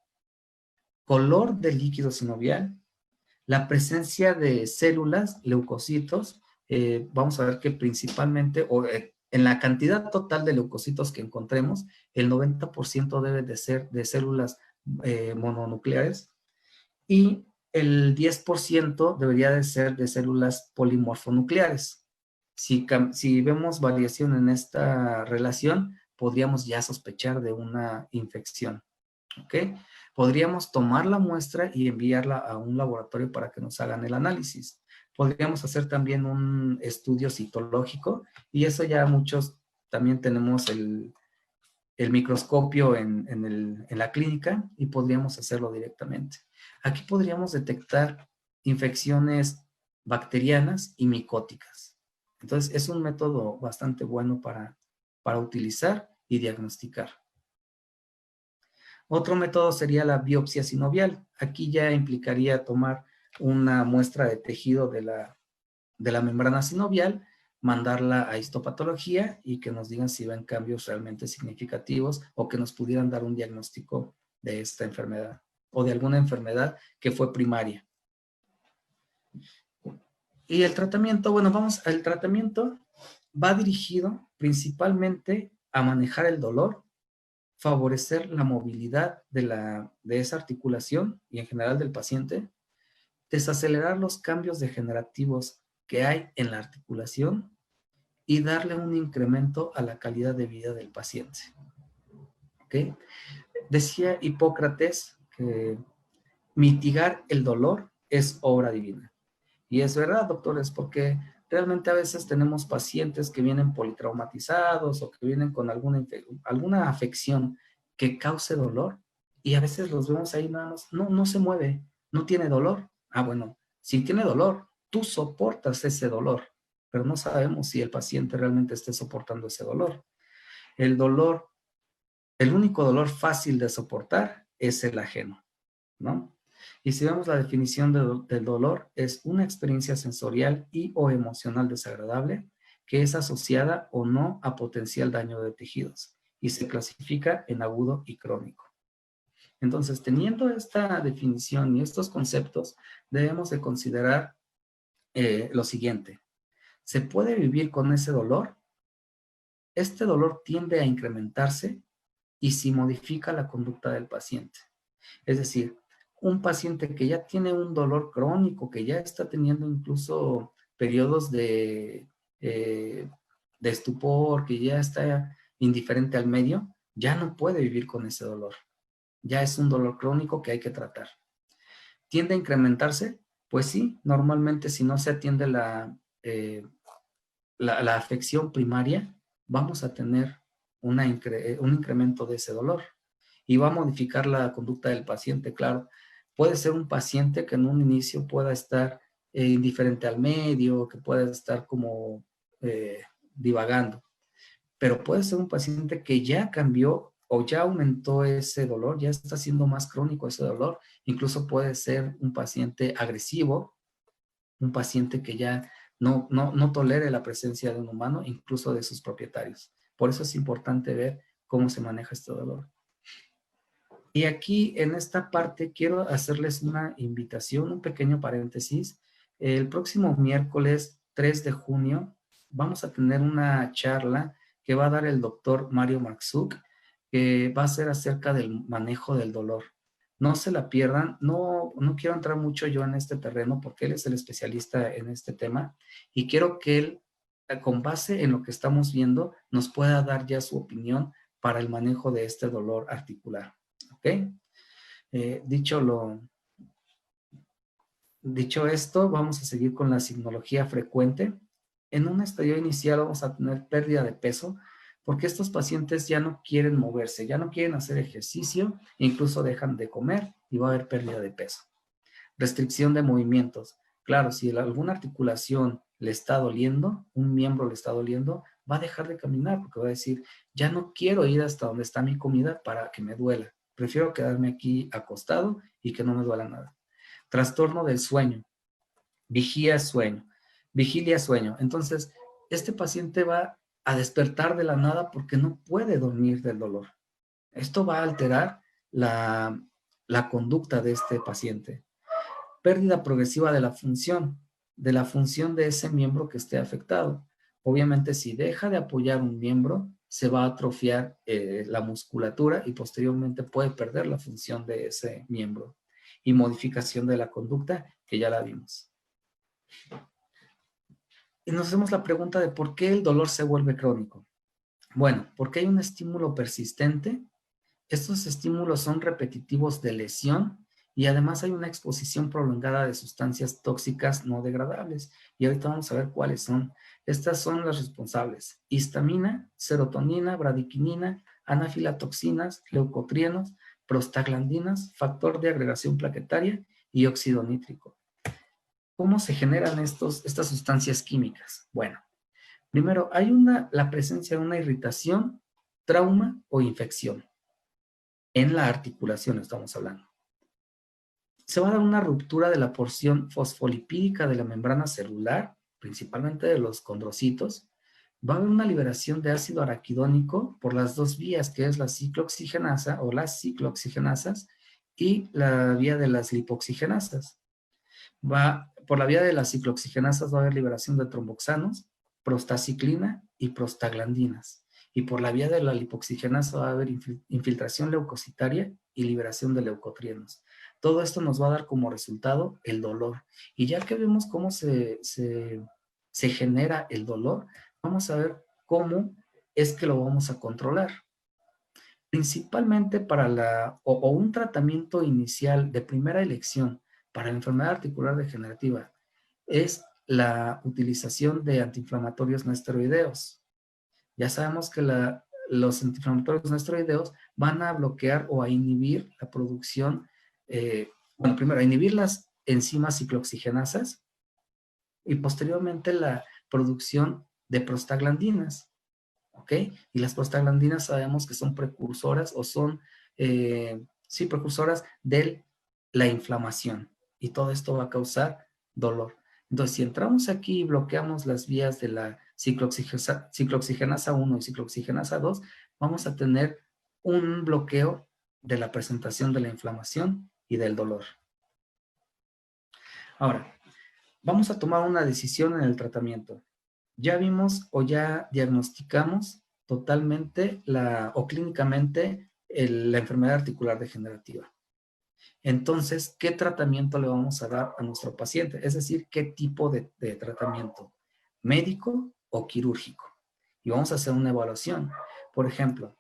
color del líquido sinovial, la presencia de células, leucocitos. Vamos a ver que principalmente, en la cantidad total de leucocitos que encontremos, el 90% debe de ser de células mononucleares y el 10% debería de ser de células polimorfonucleares. Si vemos variación en esta relación, podríamos ya sospechar de una infección. ¿Ok? Podríamos tomar la muestra y enviarla a un laboratorio para que nos hagan el análisis. Podríamos hacer también un estudio citológico y eso ya muchos también tenemos el microscopio en la clínica y podríamos hacerlo directamente. Aquí podríamos detectar infecciones bacterianas y micóticas. Entonces es un método bastante bueno para utilizar y diagnosticar. Otro método sería la biopsia sinovial. Aquí ya implicaría tomar una muestra de tejido de la membrana sinovial, mandarla a histopatología y que nos digan si ven cambios realmente significativos o que nos pudieran dar un diagnóstico de esta enfermedad o de alguna enfermedad que fue primaria. Y el tratamiento, bueno, el tratamiento va dirigido principalmente a manejar el dolor, favorecer la movilidad de esa articulación y en general del paciente, desacelerar los cambios degenerativos que hay en la articulación y darle un incremento a la calidad de vida del paciente. ¿Okay? Decía Hipócrates que mitigar el dolor es obra divina. Y es verdad, doctores, porque realmente a veces tenemos pacientes que vienen politraumatizados o que vienen con alguna afección que cause dolor y a veces los vemos ahí nada más, no se mueve, no tiene dolor. Ah, bueno, si tiene dolor, tú soportas ese dolor, pero no sabemos si el paciente realmente esté soportando ese dolor. El único dolor fácil de soportar es el ajeno, ¿no? Y si vemos la definición del dolor, es una experiencia sensorial y o emocional desagradable que es asociada o no a potencial daño de tejidos y se clasifica en agudo y crónico. Entonces, teniendo esta definición y estos conceptos, debemos de considerar lo siguiente. ¿Se puede vivir con ese dolor? Este dolor tiende a incrementarse y si modifica la conducta del paciente. Es decir, un paciente que ya tiene un dolor crónico, que ya está teniendo incluso periodos de estupor, que ya está indiferente al medio, ya no puede vivir con ese dolor. Ya es un dolor crónico que hay que tratar. ¿Tiende a incrementarse? Pues sí, normalmente si no se atiende la afección primaria, vamos a tener un incremento de ese dolor y va a modificar la conducta del paciente, claro. Puede ser un paciente que en un inicio pueda estar indiferente al medio, que pueda estar como divagando, pero puede ser un paciente que ya cambió o ya aumentó ese dolor, ya está siendo más crónico ese dolor, incluso puede ser un paciente agresivo, un paciente que ya no tolere la presencia de un humano, incluso de sus propietarios. Por eso es importante ver cómo se maneja este dolor. Y aquí en esta parte quiero hacerles una invitación, un pequeño paréntesis. El próximo miércoles 3 de junio vamos a tener una charla que va a dar el doctor Mario Marczuk, que va a ser acerca del manejo del dolor. No se la pierdan, no quiero entrar mucho yo en este terreno porque él es el especialista en este tema y quiero que él, con base en lo que estamos viendo, nos pueda dar ya su opinión para el manejo de este dolor articular. ¿Ok? Dicho esto, vamos a seguir con la signología frecuente. En un estadio inicial vamos a tener pérdida de peso porque estos pacientes ya no quieren moverse, ya no quieren hacer ejercicio, incluso dejan de comer y va a haber pérdida de peso. Restricción de movimientos. Claro, si alguna articulación le está doliendo, un miembro le está doliendo, va a dejar de caminar porque va a decir, ya no quiero ir hasta donde está mi comida para que me duela. Prefiero quedarme aquí acostado y que no me duela nada. Trastorno del sueño, vigilia sueño. Entonces, este paciente va a despertar de la nada porque no puede dormir del dolor. Esto va a alterar la conducta de este paciente. Pérdida progresiva de la función de ese miembro que esté afectado. Obviamente, si deja de apoyar un miembro, se va a atrofiar la musculatura y posteriormente puede perder la función de ese miembro. Y modificación de la conducta, que ya la vimos. Y nos hacemos la pregunta de por qué el dolor se vuelve crónico. Bueno, porque hay un estímulo persistente. Estos estímulos son repetitivos de lesión y además hay una exposición prolongada de sustancias tóxicas no degradables. Y ahorita vamos a ver cuáles son. Estas son las responsables: histamina, serotonina, bradiquinina, anafilatoxinas, leucotrienos, prostaglandinas, factor de agregación plaquetaria y óxido nítrico. ¿Cómo se generan estas sustancias químicas? Bueno, primero hay la presencia de una irritación, trauma o infección. En la articulación estamos hablando. Se va a dar una ruptura de la porción fosfolipídica de la membrana celular, principalmente de los condrocitos. Va a haber una liberación de ácido araquidónico por las dos vías, que es la ciclooxigenasa o las ciclooxigenasas y la vía de las lipoxigenasas. Por la vía de las ciclooxigenasas va a haber liberación de tromboxanos, prostaciclina y prostaglandinas. Y por la vía de la lipoxigenasa va a haber infiltración leucocitaria y liberación de leucotrienos. Todo esto nos va a dar como resultado el dolor. Y ya que vemos cómo se genera el dolor, vamos a ver cómo es que lo vamos a controlar. Principalmente para un tratamiento inicial de primera elección para la enfermedad articular degenerativa es la utilización de antiinflamatorios no esteroideos. Ya sabemos que los antiinflamatorios no esteroideos van a bloquear o a inhibir la producción, primero a inhibir las enzimas ciclooxigenasas y posteriormente la producción de prostaglandinas, ¿ok? Y las prostaglandinas sabemos que son precursoras o son, precursoras del la inflamación y todo esto va a causar dolor. Entonces, si entramos aquí y bloqueamos las vías de la ciclooxigenasa 1 y ciclooxigenasa 2, vamos a tener un bloqueo de la presentación de la inflamación y del dolor. Ahora, vamos a tomar una decisión en el tratamiento. Ya vimos o ya diagnosticamos totalmente o clínicamente la enfermedad articular degenerativa. Entonces, ¿qué tratamiento le vamos a dar a nuestro paciente? Es decir, ¿qué tipo de tratamiento? ¿Médico o quirúrgico? Y vamos a hacer una evaluación. Por ejemplo,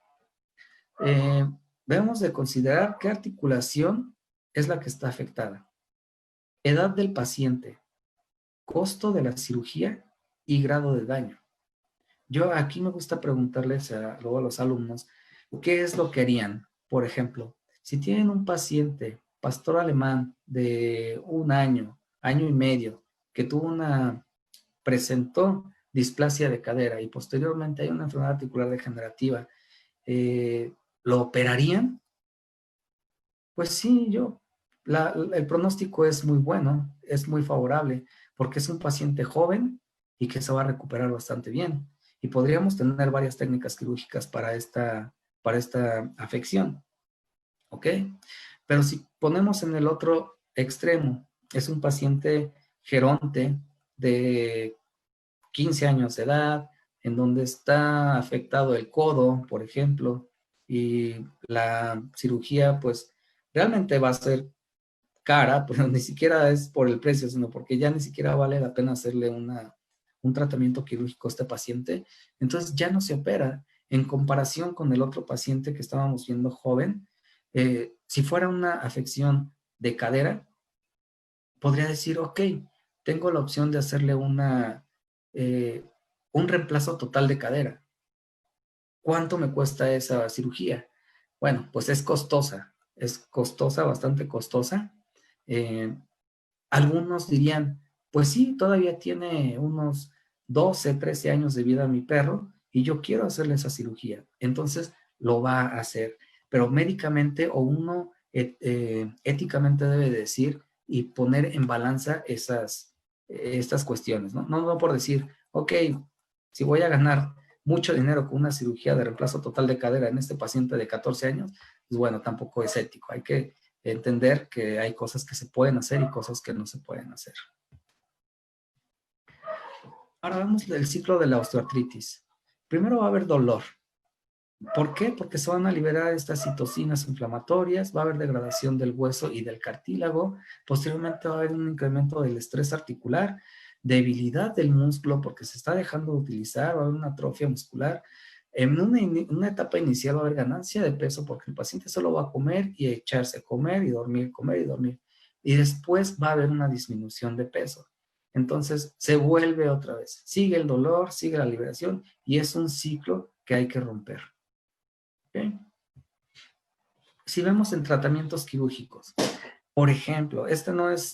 debemos de considerar qué articulación es la que está afectada, edad del paciente, costo de la cirugía y grado de daño. Yo aquí me gusta preguntarles luego a los alumnos, ¿qué es lo que harían? Por ejemplo, si tienen un paciente, pastor alemán de un año, año y medio, que presentó displasia de cadera y posteriormente hay una enfermedad articular degenerativa, ¿lo operarían? Pues sí, el pronóstico es muy bueno, es muy favorable, porque es un paciente joven y que se va a recuperar bastante bien. Y podríamos tener varias técnicas quirúrgicas para esta afección, ¿ok? Pero si ponemos en el otro extremo, es un paciente geronte de 15 años de edad, en donde está afectado el codo, por ejemplo, y la cirugía, pues, realmente va a ser cara, pero ni siquiera es por el precio, sino porque ya ni siquiera vale la pena hacerle un tratamiento quirúrgico a este paciente. Entonces ya no se opera. En comparación con el otro paciente que estábamos viendo joven, si fuera una afección de cadera, podría decir, ok, tengo la opción de hacerle un reemplazo total de cadera. ¿Cuánto me cuesta esa cirugía? Bueno, pues es costosa, bastante costosa. Algunos dirían, pues sí, todavía tiene unos 12, 13 años de vida mi perro y yo quiero hacerle esa cirugía. Entonces lo va a hacer. Pero médicamente o uno éticamente debe decir y poner en balanza estas cuestiones, ¿no? No por decir, ok, si voy a ganar mucho dinero con una cirugía de reemplazo total de cadera en este paciente de 14 años, pues bueno, tampoco es ético. Hay que entender que hay cosas que se pueden hacer y cosas que no se pueden hacer. Ahora vamos del ciclo de la osteoartritis. Primero va a haber dolor. ¿Por qué? Porque se van a liberar estas citocinas inflamatorias, va a haber degradación del hueso y del cartílago, posteriormente va a haber un incremento del estrés articular, debilidad del músculo porque se está dejando de utilizar, va a haber una atrofia muscular. En una etapa inicial va a haber ganancia de peso porque el paciente solo va a comer y echarse a comer y dormir, comer y dormir. Y después va a haber una disminución de peso. Entonces se vuelve otra vez. Sigue el dolor, sigue la liberación y es un ciclo que hay que romper. ¿Okay? Si vemos en tratamientos quirúrgicos, por ejemplo,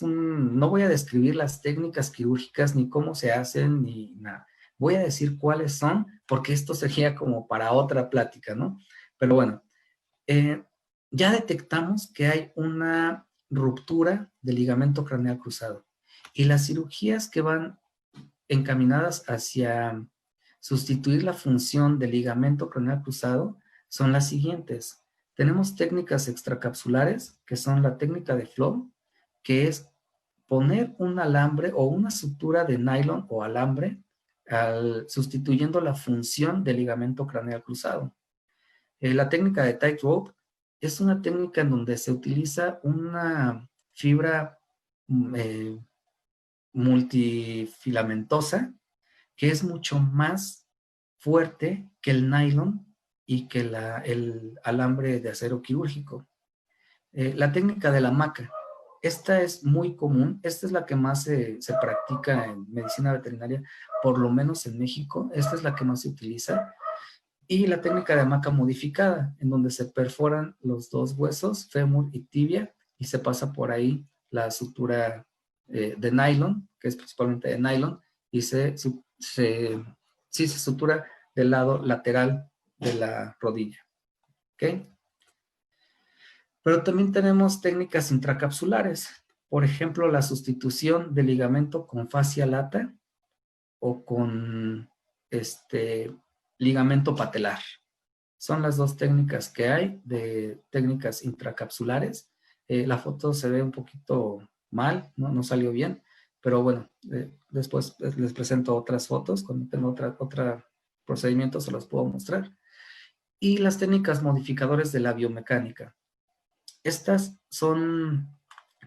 no voy a describir las técnicas quirúrgicas ni cómo se hacen ni nada. Voy a decir cuáles son, porque esto sería como para otra plática, ¿no? Pero bueno, ya detectamos que hay una ruptura del ligamento craneal cruzado y las cirugías que van encaminadas hacia sustituir la función del ligamento craneal cruzado son las siguientes. Tenemos técnicas extracapsulares, que son la técnica de Flow, que es poner un alambre o una sutura de nylon o alambre sustituyendo la función del ligamento craneal cruzado. La técnica de tightrope es una técnica en donde se utiliza una fibra multifilamentosa que es mucho más fuerte que el nylon y que el alambre de acero quirúrgico. La técnica de la hamaca, esta es muy común, esta es la que más se practica en medicina veterinaria, por lo menos en México, esta es la que más se utiliza. Y la técnica de hamaca modificada, en donde se perforan los dos huesos, fémur y tibia, y se pasa por ahí la sutura de nylon, que es principalmente de nylon, y se sutura del lado lateral de la rodilla. ¿Ok? Pero también tenemos técnicas intracapsulares, por ejemplo, la sustitución del ligamento con fascia lata o con ligamento patelar. Son las dos técnicas que hay de técnicas intracapsulares. La foto se ve un poquito mal, no salió bien, pero bueno, después les presento otras fotos. Cuando tengo otro procedimiento se los puedo mostrar. Y las técnicas modificadores de la biomecánica. Estas son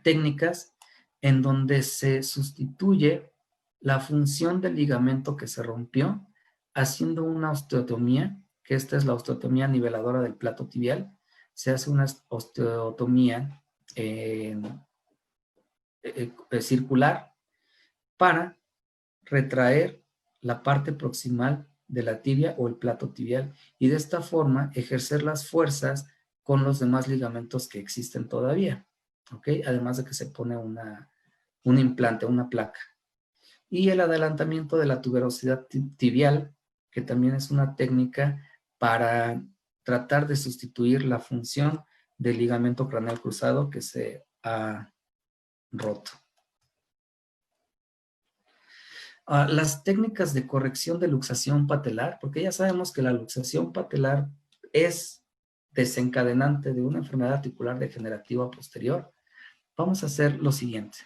técnicas en donde se sustituye la función del ligamento que se rompió haciendo una osteotomía, que esta es la osteotomía niveladora del plato tibial. Se hace una osteotomía circular para retraer la parte proximal de la tibia o el plato tibial y de esta forma ejercer las fuerzas con los demás ligamentos que existen todavía, ¿ok? Además de que se pone un implante, una placa. Y el adelantamiento de la tuberosidad tibial, que también es una técnica para tratar de sustituir la función del ligamento craneal cruzado que se ha roto. Las técnicas de corrección de luxación patelar, porque ya sabemos que la luxación patelar es desencadenante de una enfermedad articular degenerativa posterior. Vamos a hacer lo siguiente.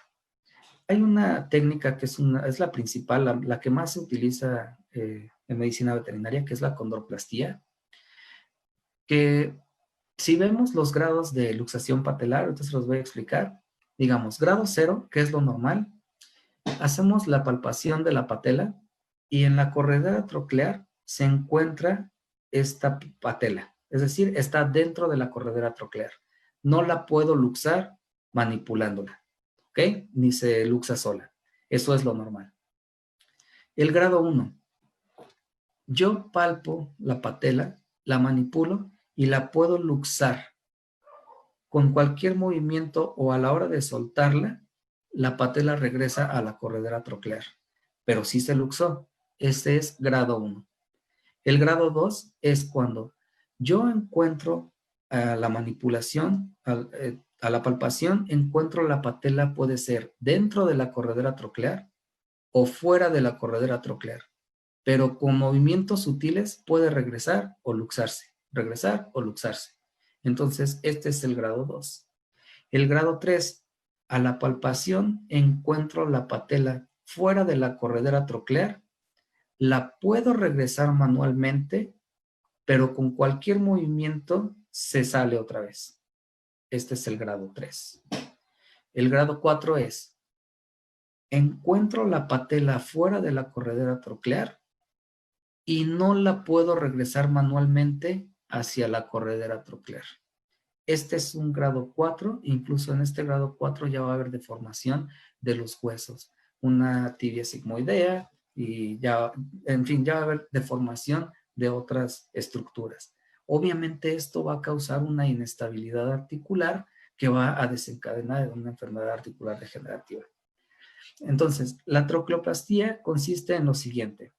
Hay una técnica que es la principal, la que más se utiliza en medicina veterinaria, que es la condroplastía, que si vemos los grados de luxación patelar, ahorita se los voy a explicar. Digamos, grado 0, que es lo normal, hacemos la palpación de la patela y en la corredera troclear se encuentra esta patela, es decir, está dentro de la corredera troclear. No la puedo luxar manipulándola, ¿ok? Ni se luxa sola. Eso es lo normal. El grado 1. Yo palpo la patela, la manipulo y la puedo luxar. Con cualquier movimiento o a la hora de soltarla, la patela regresa a la corredera troclear, pero sí se luxó. Ese es grado 1. El grado 2 es cuando yo encuentro a la manipulación, a la palpación, encuentro la patela puede ser dentro de la corredera troclear o fuera de la corredera troclear, pero con movimientos sutiles puede regresar o luxarse, regresar o luxarse. Entonces, este es el grado 2. El grado 3, a la palpación encuentro la patela fuera de la corredera troclear, la puedo regresar manualmente, pero con cualquier movimiento se sale otra vez. Este es el grado 3. El grado 4 es, encuentro la patela fuera de la corredera troclear y no la puedo regresar manualmente hacia la corredera troclear. Este es un grado 4, incluso en este grado 4 ya va a haber deformación de los huesos, una tibia sigmoidea y ya, en fin, ya va a haber deformación de otras estructuras. Obviamente esto va a causar una inestabilidad articular que va a desencadenar una enfermedad articular degenerativa. Entonces, la trocleoplastía consiste en lo siguiente.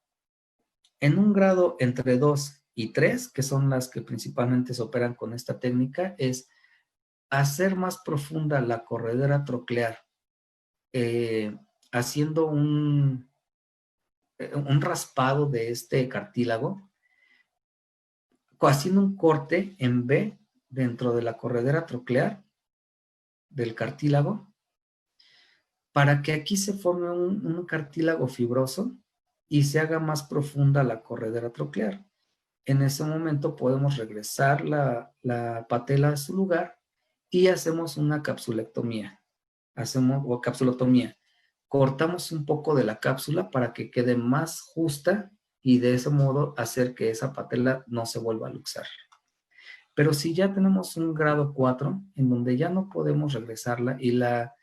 En un grado entre 2 y 3, que son las que principalmente se operan con esta técnica, es hacer más profunda la corredera troclear, haciendo un raspado de este cartílago, haciendo un corte en B dentro de la corredera troclear del cartílago, para que aquí se forme un cartílago fibroso y se haga más profunda la corredera troclear. En ese momento podemos regresar la patela a su lugar y hacemos una capsulectomía. Capsulotomía. Cortamos un poco de la cápsula para que quede más justa y de ese modo hacer que esa patela no se vuelva a luxar. Pero si ya tenemos un grado 4, en donde ya no podemos regresarla y la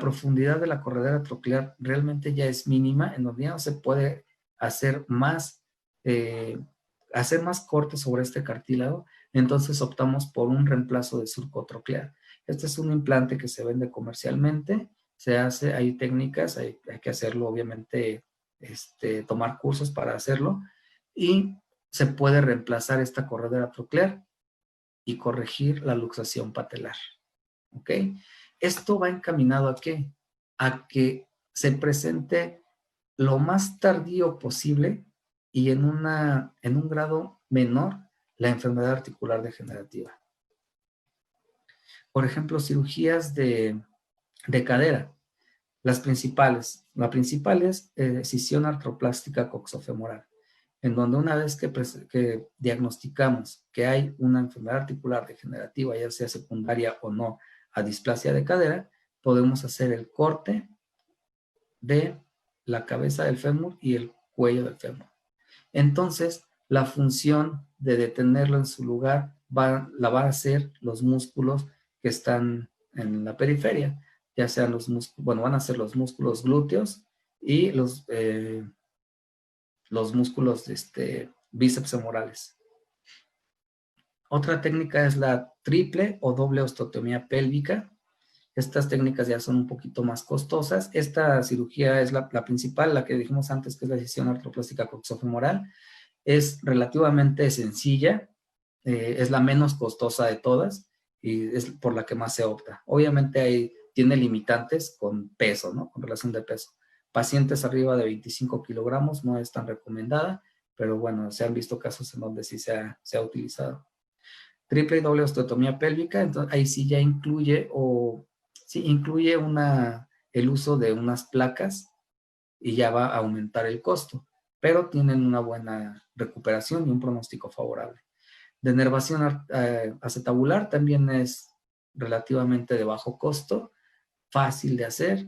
profundidad de la corredera troclear realmente ya es mínima, en donde ya no se puede hacer más cortes sobre este cartílago, entonces optamos por un reemplazo de surco troclear. Este es un implante que se vende comercialmente, se hace, hay técnicas, hay que hacerlo obviamente, tomar cursos para hacerlo, y se puede reemplazar esta corredera troclear y corregir la luxación patelar. ¿Ok? Esto va encaminado ¿a qué? A que se presente lo más tardío posible y en un grado menor la enfermedad articular degenerativa. Por ejemplo, cirugías de cadera. Las principales. La principal es escisión artroplástica coxofemoral, en donde una vez que diagnosticamos que hay una enfermedad articular degenerativa, ya sea secundaria o no a displasia de cadera, podemos hacer el corte de la cabeza del fémur y el cuello del fémur. Entonces, la función de detenerlo en su lugar la van a hacer los músculos que están en la periferia, ya sean los músculos, bueno, van a ser los músculos glúteos y los músculos bíceps femorales. Otra técnica es la triple o doble osteotomía pélvica. Estas técnicas ya son un poquito más costosas. Esta cirugía es la principal, la que dijimos antes, que es la escisión artroplástica coxofemoral. Es relativamente sencilla, es la menos costosa de todas y es por la que más se opta. Obviamente tiene limitantes con peso, ¿no? Con relación de peso. Pacientes arriba de 25 kilogramos no es tan recomendada, pero bueno, se han visto casos en donde sí se ha utilizado. Triple y doble osteotomía pélvica, entonces ahí sí ya incluye el uso de unas placas y ya va a aumentar el costo, pero tienen una buena recuperación y un pronóstico favorable. Denervación acetabular también es relativamente de bajo costo, fácil de hacer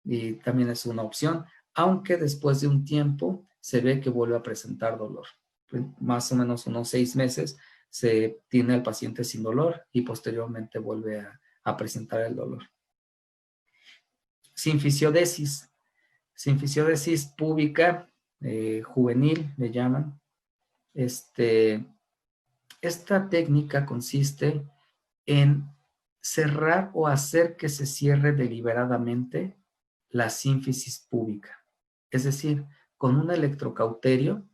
y también es una opción, aunque después de un tiempo se ve que vuelve a presentar dolor. Más o menos unos 6 meses se tiene al paciente sin dolor y posteriormente vuelve a presentar el dolor. Sinfisiodesis. Sinfisiodesis púbica, juvenil, le llaman. Esta técnica consiste en cerrar o hacer que se cierre deliberadamente la sínfisis púbica. Es decir, con un electrocauterio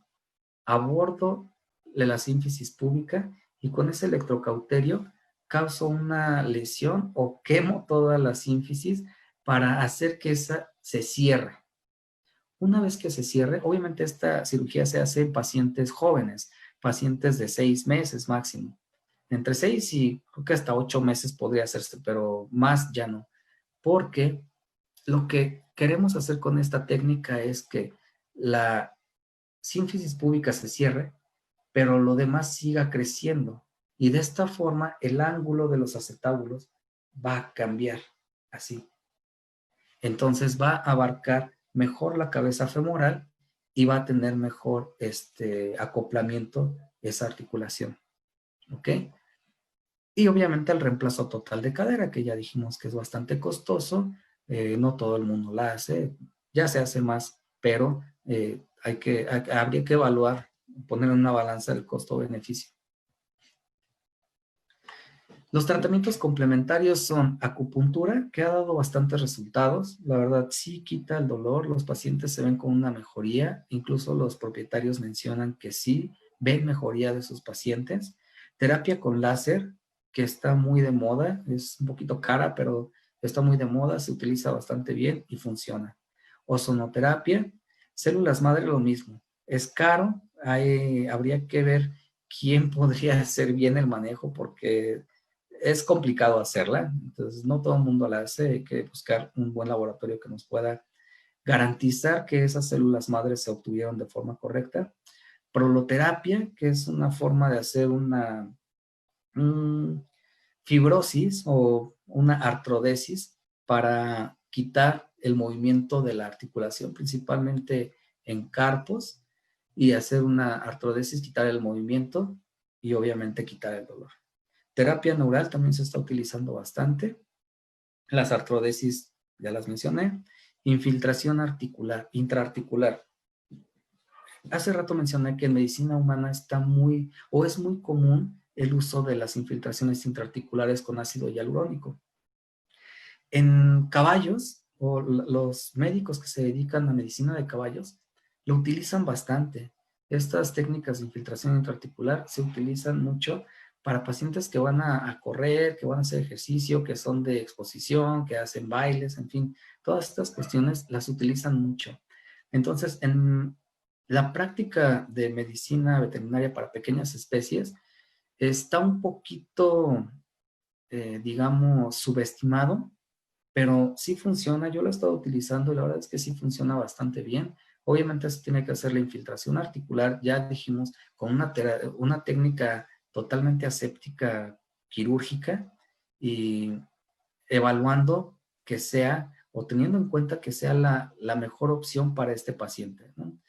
abordo de la sínfisis púbica y con ese electrocauterio causo una lesión o quemo toda la sínfisis para hacer que esa se cierre. Una vez que se cierre, obviamente esta cirugía se hace en pacientes jóvenes, pacientes de 6 meses máximo. Entre 6 y creo que hasta 8 meses podría hacerse, pero más ya no. Porque lo que queremos hacer con esta técnica es que la sínfisis púbica se cierre, pero lo demás siga creciendo. Y de esta forma el ángulo de los acetábulos va a cambiar, así. Entonces va a abarcar mejor la cabeza femoral y va a tener mejor acoplamiento esa articulación. ¿Ok? Y obviamente el reemplazo total de cadera, que ya dijimos que es bastante costoso, no todo el mundo la hace, ya se hace más, pero habría que evaluar, poner en una balanza el costo-beneficio. Los tratamientos complementarios son acupuntura, que ha dado bastantes resultados. La verdad, sí quita el dolor, los pacientes se ven con una mejoría, incluso los propietarios mencionan que sí ven mejoría de sus pacientes. Terapia con láser, que está muy de moda, es un poquito cara, pero está muy de moda, se utiliza bastante bien y funciona. Ozonoterapia, células madre, lo mismo. Es caro, habría que ver quién podría hacer bien el manejo porque es complicado hacerla, entonces no todo el mundo la hace, hay que buscar un buen laboratorio que nos pueda garantizar que esas células madres se obtuvieron de forma correcta. Proloterapia, que es una forma de hacer una fibrosis o una artrodesis para quitar el movimiento de la articulación, principalmente en carpos, y hacer una artrodesis, quitar el movimiento y obviamente quitar el dolor. Terapia neural también se está utilizando bastante. Las artrodesis ya las mencioné. Infiltración articular, intraarticular. Hace rato mencioné que en medicina humana es muy común el uso de las infiltraciones intraarticulares con ácido hialurónico. En caballos, o los médicos que se dedican a medicina de caballos, lo utilizan bastante. Estas técnicas de infiltración intraarticular se utilizan mucho para pacientes que van a correr, que van a hacer ejercicio, que son de exposición, que hacen bailes, en fin, todas estas cuestiones las utilizan mucho. Entonces, en la práctica de medicina veterinaria para pequeñas especies está un poquito, digamos, subestimado, pero sí funciona. Yo lo he estado utilizando y la verdad es que sí funciona bastante bien. Obviamente se tiene que hacer la infiltración articular, ya dijimos, con una técnica totalmente aséptica quirúrgica y evaluando que sea o teniendo en cuenta que sea la mejor opción para este paciente, ¿no?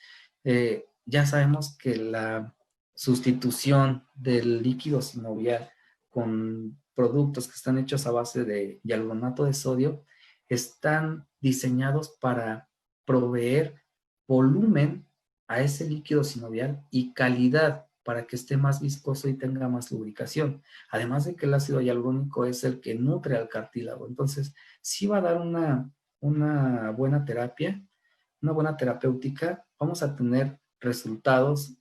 Ya sabemos que la sustitución del líquido sinovial con productos que están hechos a base de hialuronato de sodio están diseñados para proveer volumen a ese líquido sinovial y calidad para que esté más viscoso y tenga más lubricación. Además de que el ácido hialurónico es el que nutre al cartílago. Entonces, sí va a dar una buena terapia, una buena terapéutica. Vamos a tener resultados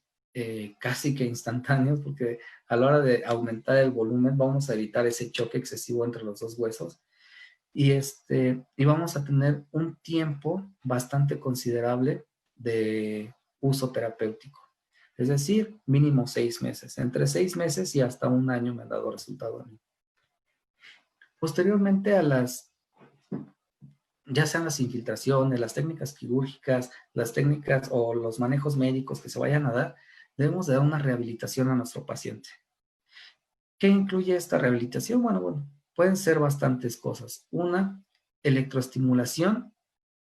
casi que instantáneos, porque a la hora de aumentar el volumen vamos a evitar ese choque excesivo entre los dos huesos y vamos a tener un tiempo bastante considerable de uso terapéutico. Es decir, mínimo 6 meses. Entre 6 meses y hasta un año me han dado resultado a mí. Posteriormente ya sean las infiltraciones, las técnicas quirúrgicas, las técnicas o los manejos médicos que se vayan a dar, debemos de dar una rehabilitación a nuestro paciente. ¿Qué incluye esta rehabilitación? Bueno, pueden ser bastantes cosas. Una, electroestimulación.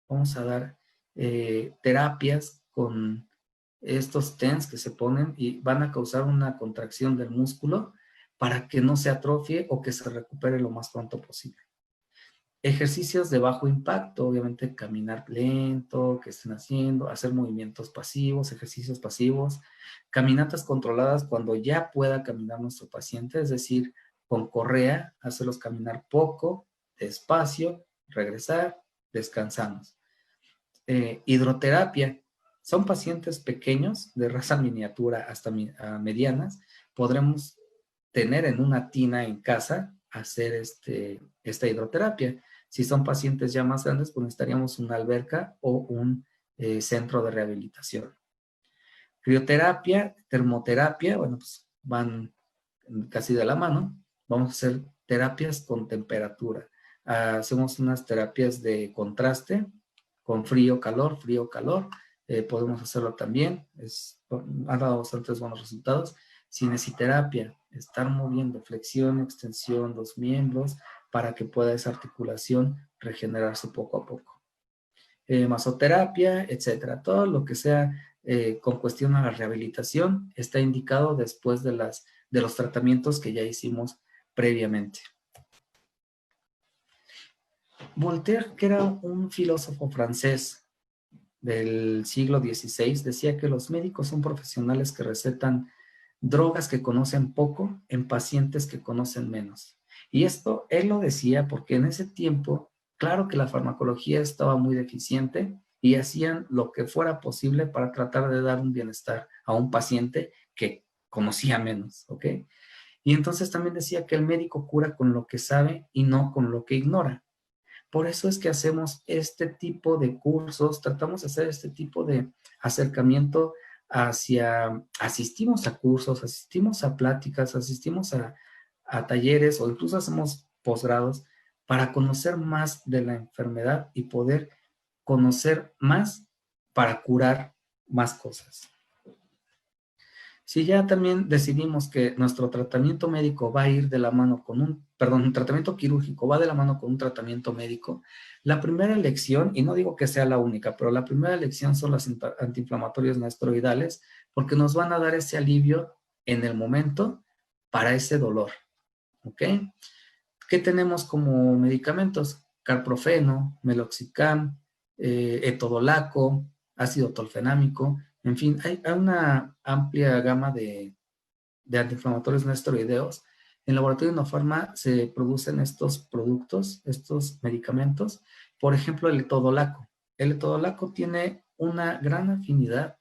Vamos a dar terapias con estos TENS que se ponen y van a causar una contracción del músculo para que no se atrofie o que se recupere lo más pronto posible. Ejercicios de bajo impacto, obviamente caminar lento, que estén haciendo, hacer movimientos pasivos, ejercicios pasivos, caminatas controladas cuando ya pueda caminar nuestro paciente, es decir, con correa, hacerlos caminar poco, despacio, regresar, descansamos. Hidroterapia, son pacientes pequeños, de raza miniatura hasta medianas, podremos tener en una tina en casa, hacer esta hidroterapia. Si son pacientes ya más grandes, pues necesitaríamos una alberca o un centro de rehabilitación. Crioterapia, termoterapia, bueno, pues van casi de la mano. Vamos a hacer terapias con temperatura. Hacemos unas terapias de contraste con frío-calor, frío-calor. Podemos hacerlo también. Ha dado bastantes buenos resultados. Cinesiterapia, estar moviendo flexión, extensión, los miembros para que pueda esa articulación regenerarse poco a poco. Masoterapia, etcétera. Todo lo que sea con cuestión a la rehabilitación está indicado después de los tratamientos que ya hicimos previamente. Voltaire, que era un filósofo francés del siglo XVI, decía que los médicos son profesionales que recetan drogas que conocen poco en pacientes que conocen menos. Y esto él lo decía porque en ese tiempo, claro que la farmacología estaba muy deficiente y hacían lo que fuera posible para tratar de dar un bienestar a un paciente que conocía menos, ¿ok? Y entonces también decía que el médico cura con lo que sabe y no con lo que ignora. Por eso es que hacemos este tipo de cursos, tratamos de hacer este tipo de acercamiento asistimos a cursos, asistimos a pláticas, asistimos a talleres o incluso hacemos posgrados para conocer más de la enfermedad y poder conocer más para curar más cosas. Si ya también decidimos que nuestro tratamiento médico va a ir de la mano con un tratamiento quirúrgico va de la mano con un tratamiento médico, la primera elección, y no digo que sea la única, pero la primera elección son los antiinflamatorios no esteroidales, porque nos van a dar ese alivio en el momento para ese dolor, ¿ok? ¿Qué tenemos como medicamentos? Carprofeno, meloxicam, etodolaco, ácido tolfenámico, en fin, hay una amplia gama de antiinflamatorios no esteroideos. En Laboratorio Innofarma se producen estos productos, estos medicamentos. Por ejemplo, el etodolaco. El etodolaco tiene una gran afinidad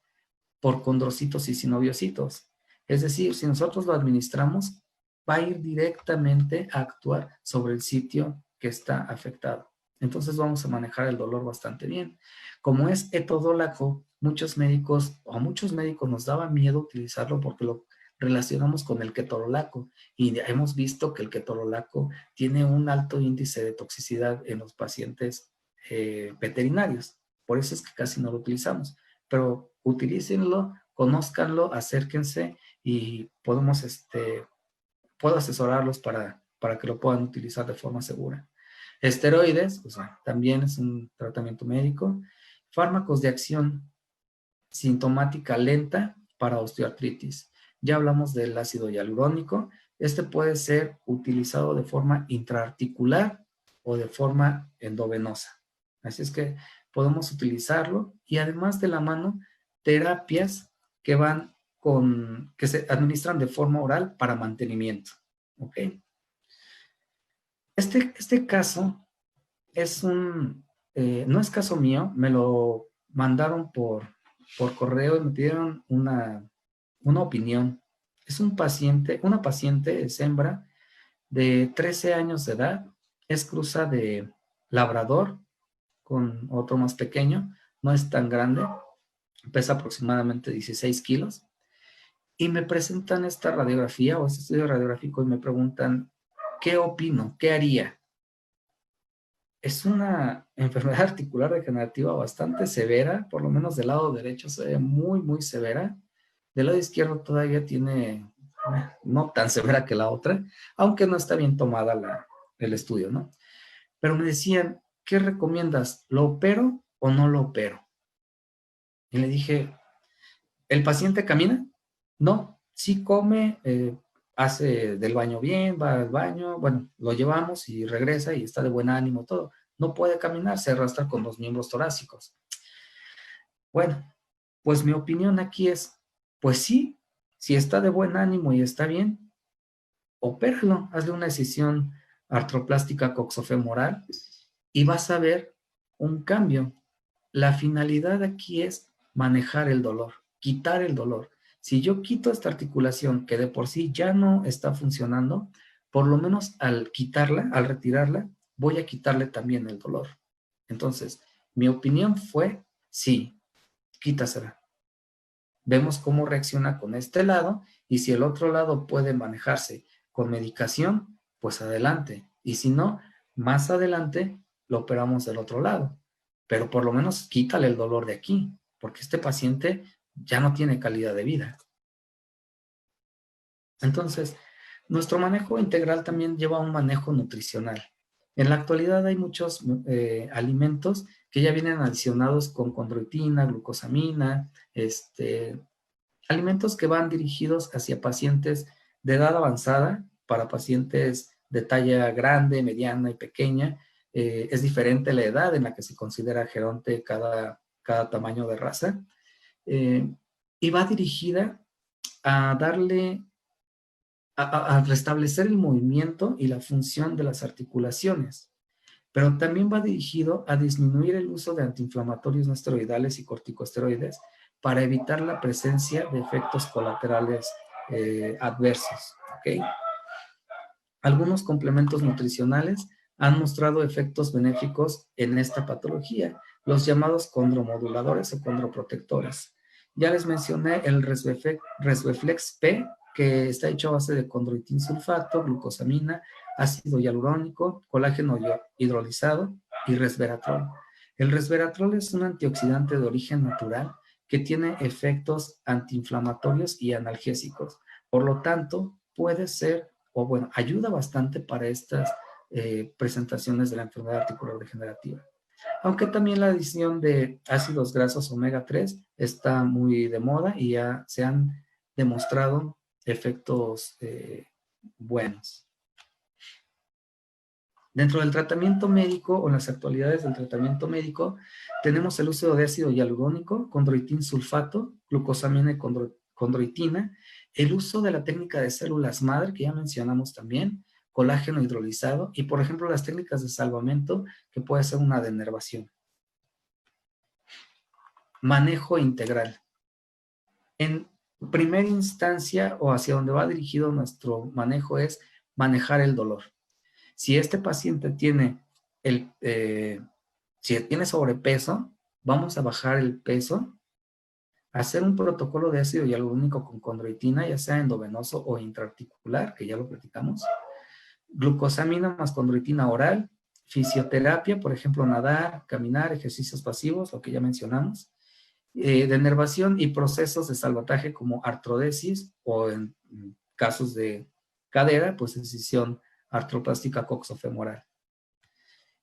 por condrocitos y sinoviocitos. Es decir, si nosotros lo administramos, va a ir directamente a actuar sobre el sitio que está afectado. Entonces vamos a manejar el dolor bastante bien. Como es etodólaco, muchos médicos nos daba miedo utilizarlo porque lo relacionamos con el ketorolaco y hemos visto que el ketorolaco tiene un alto índice de toxicidad en los pacientes veterinarios. Por eso es que casi no lo utilizamos. Pero utilícenlo, conózcanlo, acérquense y puedo asesorarlos para que lo puedan utilizar de forma segura. Esteroides, pues, también es un tratamiento médico. Fármacos de acción sintomática lenta para osteoartritis. Ya hablamos del ácido hialurónico. Este puede ser utilizado de forma intraarticular o de forma endovenosa. Así es que podemos utilizarlo y además de la mano, terapias que que se administran de forma oral para mantenimiento. ¿Ok? Este caso es no es caso mío, me lo mandaron por correo y me pidieron una opinión. Es una paciente, es hembra, de 13 años de edad, es cruza de labrador con otro más pequeño, no es tan grande, pesa aproximadamente 16 kilos, y me presentan esta radiografía o este estudio radiográfico y me preguntan, ¿qué opino? ¿Qué haría? Es una enfermedad articular degenerativa bastante severa, por lo menos del lado derecho se ve muy, muy severa. Del lado izquierdo todavía tiene, no tan severa que la otra, aunque no está bien tomada el estudio, ¿no? Pero me decían, ¿qué recomiendas? ¿Lo opero o no lo opero? Y le dije, ¿el paciente camina? No, sí come, hace del baño bien, va al baño, bueno, lo llevamos y regresa y está de buen ánimo, todo. No puede caminar, se arrastra con los miembros torácicos. Bueno, pues mi opinión aquí es, pues sí, si está de buen ánimo y está bien, opéralo, hazle una decisión artroplástica coxofemoral y vas a ver un cambio. La finalidad aquí es manejar el dolor, quitar el dolor. Si yo quito esta articulación que de por sí ya no está funcionando, por lo menos al quitarla, al retirarla, voy a quitarle también el dolor. Entonces, mi opinión fue, sí, quítasela. Vemos cómo reacciona con este lado y si el otro lado puede manejarse con medicación, pues adelante. Y si no, más adelante lo operamos del otro lado. Pero por lo menos quítale el dolor de aquí, porque este paciente ya no tiene calidad de vida. Entonces, nuestro manejo integral también lleva un manejo nutricional. En la actualidad hay muchos alimentos que ya vienen adicionados con condroitina, glucosamina, alimentos que van dirigidos hacia pacientes de edad avanzada, para pacientes de talla grande, mediana y pequeña. Es diferente la edad en la que se considera geronte cada tamaño de raza. Y va dirigida a darle, a restablecer el movimiento y la función de las articulaciones, pero también va dirigido a disminuir el uso de antiinflamatorios no esteroidales y corticosteroides para evitar la presencia de efectos colaterales adversos. ¿Okay? Algunos complementos nutricionales han mostrado efectos benéficos en esta patología, los llamados condromoduladores o condroprotectores. Ya les mencioné el Resveflex P, que está hecho a base de condroitin sulfato, glucosamina, ácido hialurónico, colágeno hidrolizado y resveratrol. El resveratrol es un antioxidante de origen natural que tiene efectos antiinflamatorios y analgésicos. Por lo tanto, puede ser, o bueno, ayuda bastante para estas presentaciones de la enfermedad articular degenerativa. Aunque también la adición de ácidos grasos omega 3 está muy de moda y ya se han demostrado efectos buenos. Dentro del tratamiento médico o en las actualidades del tratamiento médico tenemos el uso de ácido hialurónico, condroitin sulfato, glucosamina y condroitina, el uso de la técnica de células madre que ya mencionamos también, colágeno hidrolizado y por ejemplo las técnicas de salvamento que puede ser una denervación. Manejo integral. En primera instancia o hacia donde va dirigido nuestro manejo es manejar el dolor. Si este paciente tiene si tiene sobrepeso, vamos a bajar el peso, hacer un protocolo de ácido hialurónico con condroitina, ya sea endovenoso o intraarticular, que ya lo platicamos, glucosamina más condroitina oral, fisioterapia, por ejemplo, nadar, caminar, ejercicios pasivos, lo que ya mencionamos, denervación y procesos de salvataje como artrodesis o en casos de cadera, pues decisión artroplástica coxofemoral.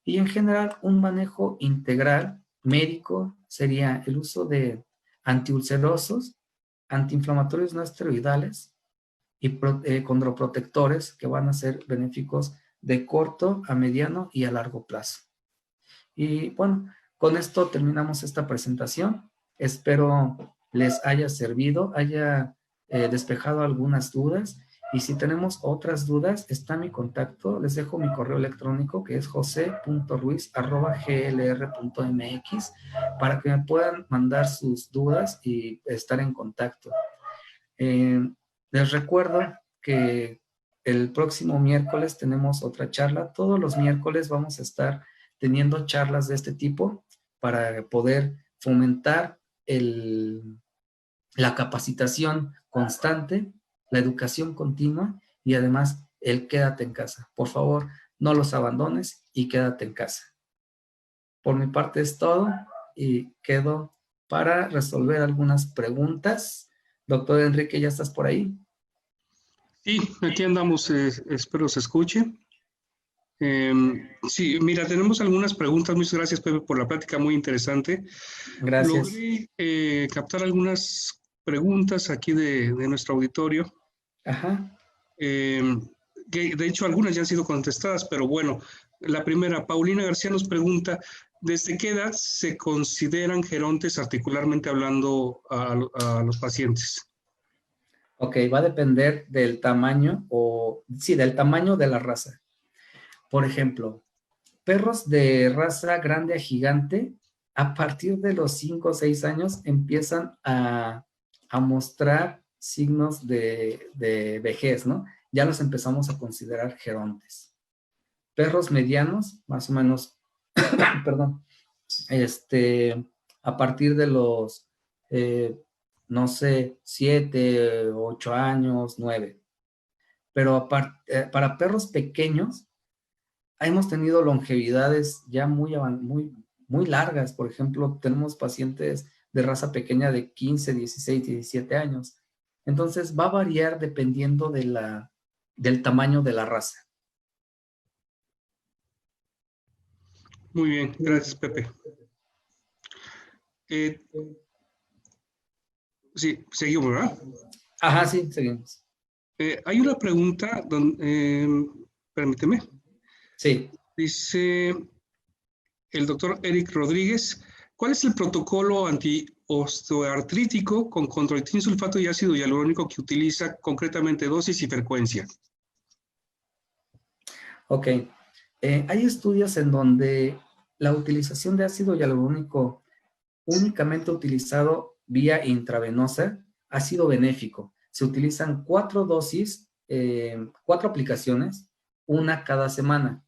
Y en general, un manejo integral médico sería el uso de antiulcerosos, antiinflamatorios no esteroidales y condroprotectores que van a ser benéficos de corto a mediano y a largo plazo. Y bueno, con esto terminamos esta presentación. Espero les haya servido, haya despejado algunas dudas. Y si tenemos otras dudas, está mi contacto. Les dejo mi correo electrónico que es jose.ruiz@glr.mx para que me puedan mandar sus dudas y estar en contacto. Les recuerdo que el próximo miércoles tenemos otra charla. Todos los miércoles vamos a estar teniendo charlas de este tipo para poder fomentar la capacitación constante, la educación continua y además el quédate en casa. Por favor, no los abandones y quédate en casa. Por mi parte es todo y quedo para resolver algunas preguntas. Doctor Enrique, ¿ya estás por ahí? Sí, aquí andamos, espero se escuche. Sí, mira, tenemos algunas preguntas. Muchas gracias, Pepe, por la plática muy interesante. Gracias. Logré captar algunas preguntas aquí de nuestro auditorio. Ajá. Que de hecho algunas ya han sido contestadas, pero bueno, la primera, Paulina García nos pregunta, ¿desde qué edad se consideran gerontes, articularmente hablando, a los pacientes? Ok, va a depender del tamaño del tamaño de la raza. Por ejemplo, perros de raza grande a gigante, a partir de los 5 o 6 años empiezan a mostrar signos de vejez, ¿no? Ya los empezamos a considerar gerontes. Perros medianos, más o menos, perdón, a partir de los, no sé, 7, 8 años, 9. Pero para perros pequeños, hemos tenido longevidades ya muy largas. Por ejemplo, tenemos pacientes de raza pequeña de 15, 16, 17 años. Entonces, va a variar dependiendo del tamaño de la raza. Muy bien, gracias, Pepe. Sí, seguimos, ¿verdad? Ajá, sí, seguimos. Hay una pregunta, permíteme. Sí. Dice el doctor Eric Rodríguez, ¿cuál es el protocolo antiosteoartrítico con condroitin sulfato y ácido hialurónico que utiliza concretamente dosis y frecuencia? Ok. Hay estudios en donde la utilización de ácido hialurónico únicamente utilizado vía intravenosa ha sido benéfico. Se utilizan 4 dosis, 4 aplicaciones, una cada semana.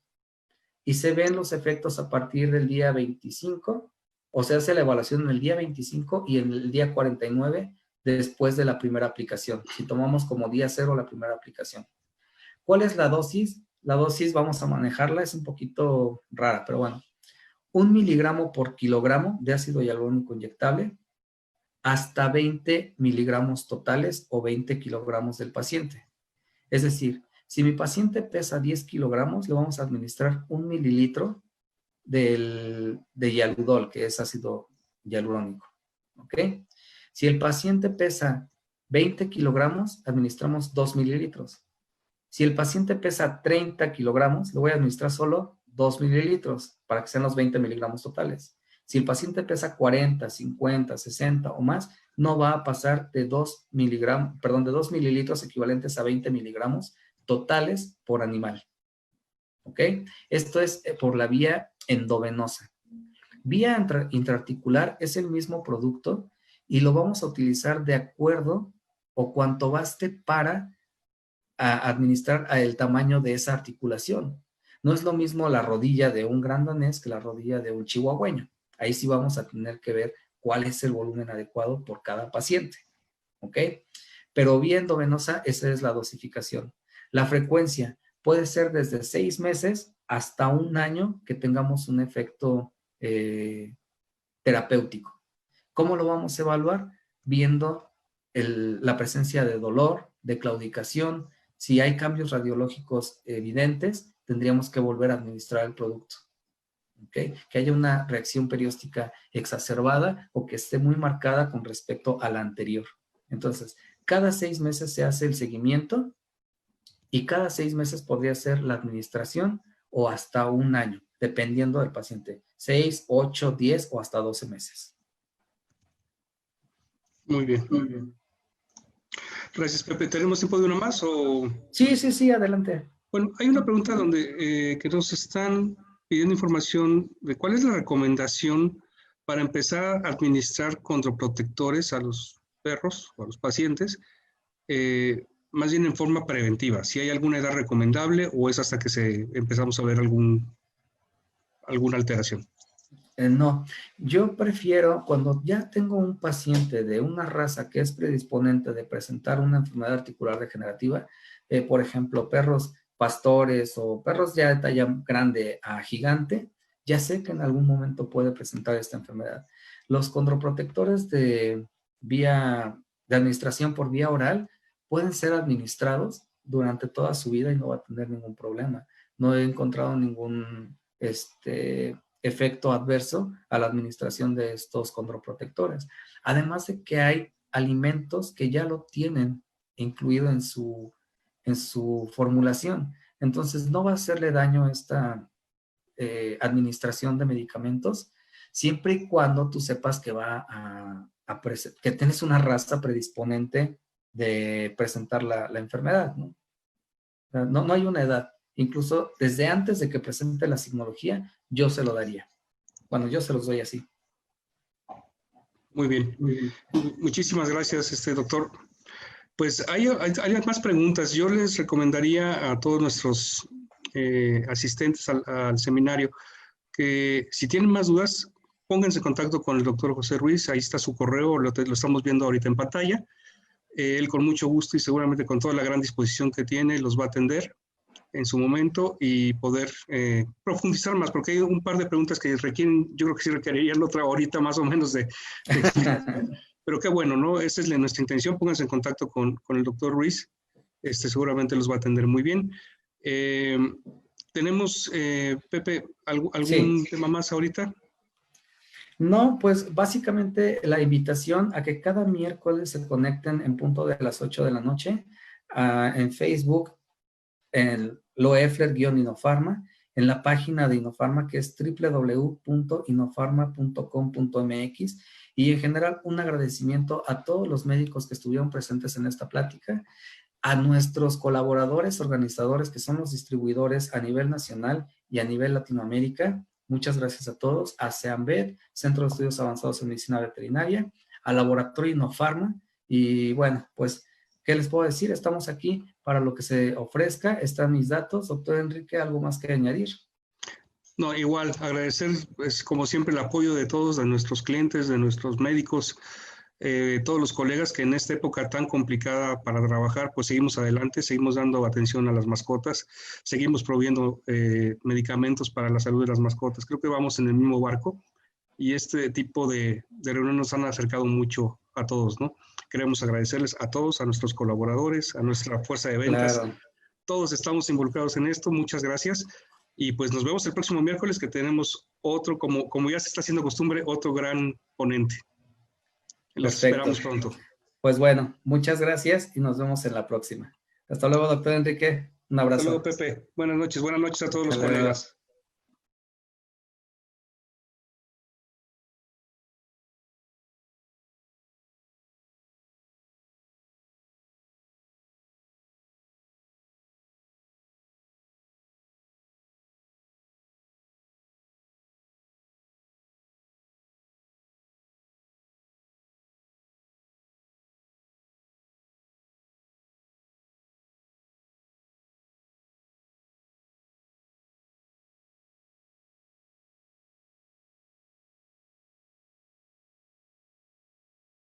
Y se ven los efectos a partir del día 25, o se hace la evaluación en el día 25 y en el día 49 después de la primera aplicación, si tomamos como día 0 la primera aplicación. ¿Cuál es la dosis? La dosis vamos a manejarla, es un poquito rara, pero bueno. 1 miligramo por kilogramo de ácido hialurónico inyectable, hasta 20 miligramos totales o 20 kilogramos del paciente. Es decir, si mi paciente pesa 10 kilogramos, le vamos a administrar 1 mililitro de hialudol, que es ácido hialurónico. ¿Ok? Si el paciente pesa 20 kilogramos, administramos 2 mililitros. Si el paciente pesa 30 kilogramos, le voy a administrar solo 2 mililitros para que sean los 20 miligramos totales. Si el paciente pesa 40, 50, 60 o más, no va a pasar de 2 mililitros equivalentes a 20 miligramos totales por animal. ¿Ok? Esto es por la vía endovenosa. Vía intraarticular es el mismo producto y lo vamos a utilizar de acuerdo o cuanto baste para administrar el tamaño de esa articulación. No es lo mismo la rodilla de un gran danés que la rodilla de un chihuahueño. Ahí sí vamos a tener que ver cuál es el volumen adecuado por cada paciente, ¿ok? Pero vía endovenosa, esa es la dosificación. La frecuencia puede ser desde 6 meses hasta 1 año que tengamos un efecto terapéutico. ¿Cómo lo vamos a evaluar? Viendo la presencia de dolor, de claudicación. Si hay cambios radiológicos evidentes, tendríamos que volver a administrar el producto. ¿Okay? Que haya una reacción perióstica exacerbada o que esté muy marcada con respecto a la anterior. Entonces, cada 6 meses se hace el seguimiento y cada 6 meses podría ser la administración o hasta 1 año, dependiendo del paciente. 6, 8, 10 o hasta 12 meses. Muy bien, muy bien. Gracias, Pepe. ¿Tenemos tiempo de una más o...? Sí, adelante. Bueno, hay una pregunta donde que nos están pidiendo información de cuál es la recomendación para empezar a administrar condroprotectores a los perros o a los pacientes, más bien en forma preventiva. Si hay alguna edad recomendable o es hasta que empezamos a ver alguna alteración. No, yo prefiero cuando ya tengo un paciente de una raza que es predisponente de presentar una enfermedad articular degenerativa, por ejemplo, perros pastores o perros ya de talla grande a gigante, ya sé que en algún momento puede presentar esta enfermedad. Los condroprotectores de administración por vía oral pueden ser administrados durante toda su vida y no va a tener ningún problema. No he encontrado ningún efecto adverso a la administración de estos condroprotectores. Además de que hay alimentos que ya lo tienen incluido en su formulación. Entonces, no va a hacerle daño esta administración de medicamentos, siempre y cuando tú sepas que que tienes una raza predisponente de presentar la enfermedad, ¿no? No hay una edad. Incluso desde antes de que presente la signología, yo se lo daría. Bueno, yo se los doy así. Muy bien. Muchísimas gracias, doctor. Pues hay más preguntas. Yo les recomendaría a todos nuestros asistentes al seminario que si tienen más dudas, pónganse en contacto con el doctor José Ruiz. Ahí está su correo, lo estamos viendo ahorita en pantalla. Él con mucho gusto y seguramente con toda la gran disposición que tiene, los va a atender en su momento y poder profundizar más, porque hay un par de preguntas que requieren, yo creo que sí requerirían otra horita más o menos de explicación. Pero qué bueno, ¿no? Esa es nuestra intención. Pónganse en contacto con el doctor Ruiz. Seguramente los va a atender muy bien. ¿Tenemos, Pepe, algún tema más ahorita? No, pues básicamente la invitación a que cada miércoles se conecten en punto de las 8 de la noche en Facebook, en Loeffler-Inofarma, en la página de Inofarma que es www.inofarma.com.mx, y en general un agradecimiento a todos los médicos que estuvieron presentes en esta plática, a nuestros colaboradores, organizadores que son los distribuidores a nivel nacional y a nivel Latinoamérica. Muchas gracias a todos, a CEAMVET, Centro de Estudios Avanzados en Medicina Veterinaria, al Laboratorio Inofarma, y bueno, pues, ¿qué les puedo decir? Estamos aquí para lo que se ofrezca. Están mis datos. Doctor Enrique, ¿algo más que añadir? No, igual, agradecer, pues, como siempre, el apoyo de todos, de nuestros clientes, de nuestros médicos, todos los colegas que en esta época tan complicada para trabajar, pues seguimos adelante, seguimos dando atención a las mascotas, seguimos proveyendo medicamentos para la salud de las mascotas. Creo que vamos en el mismo barco y este tipo de reuniones nos han acercado mucho a todos, ¿no? Queremos agradecerles a todos, a nuestros colaboradores, a nuestra fuerza de ventas. Claro. Todos estamos involucrados en esto. Muchas gracias. Y pues nos vemos el próximo miércoles, que tenemos otro, como ya se está haciendo costumbre, otro gran ponente. Los esperamos pronto. Pues bueno, muchas gracias y nos vemos en la próxima. Hasta luego, doctor Enrique. Un abrazo. Hasta luego, Pepe. Buenas noches a todos los colegas.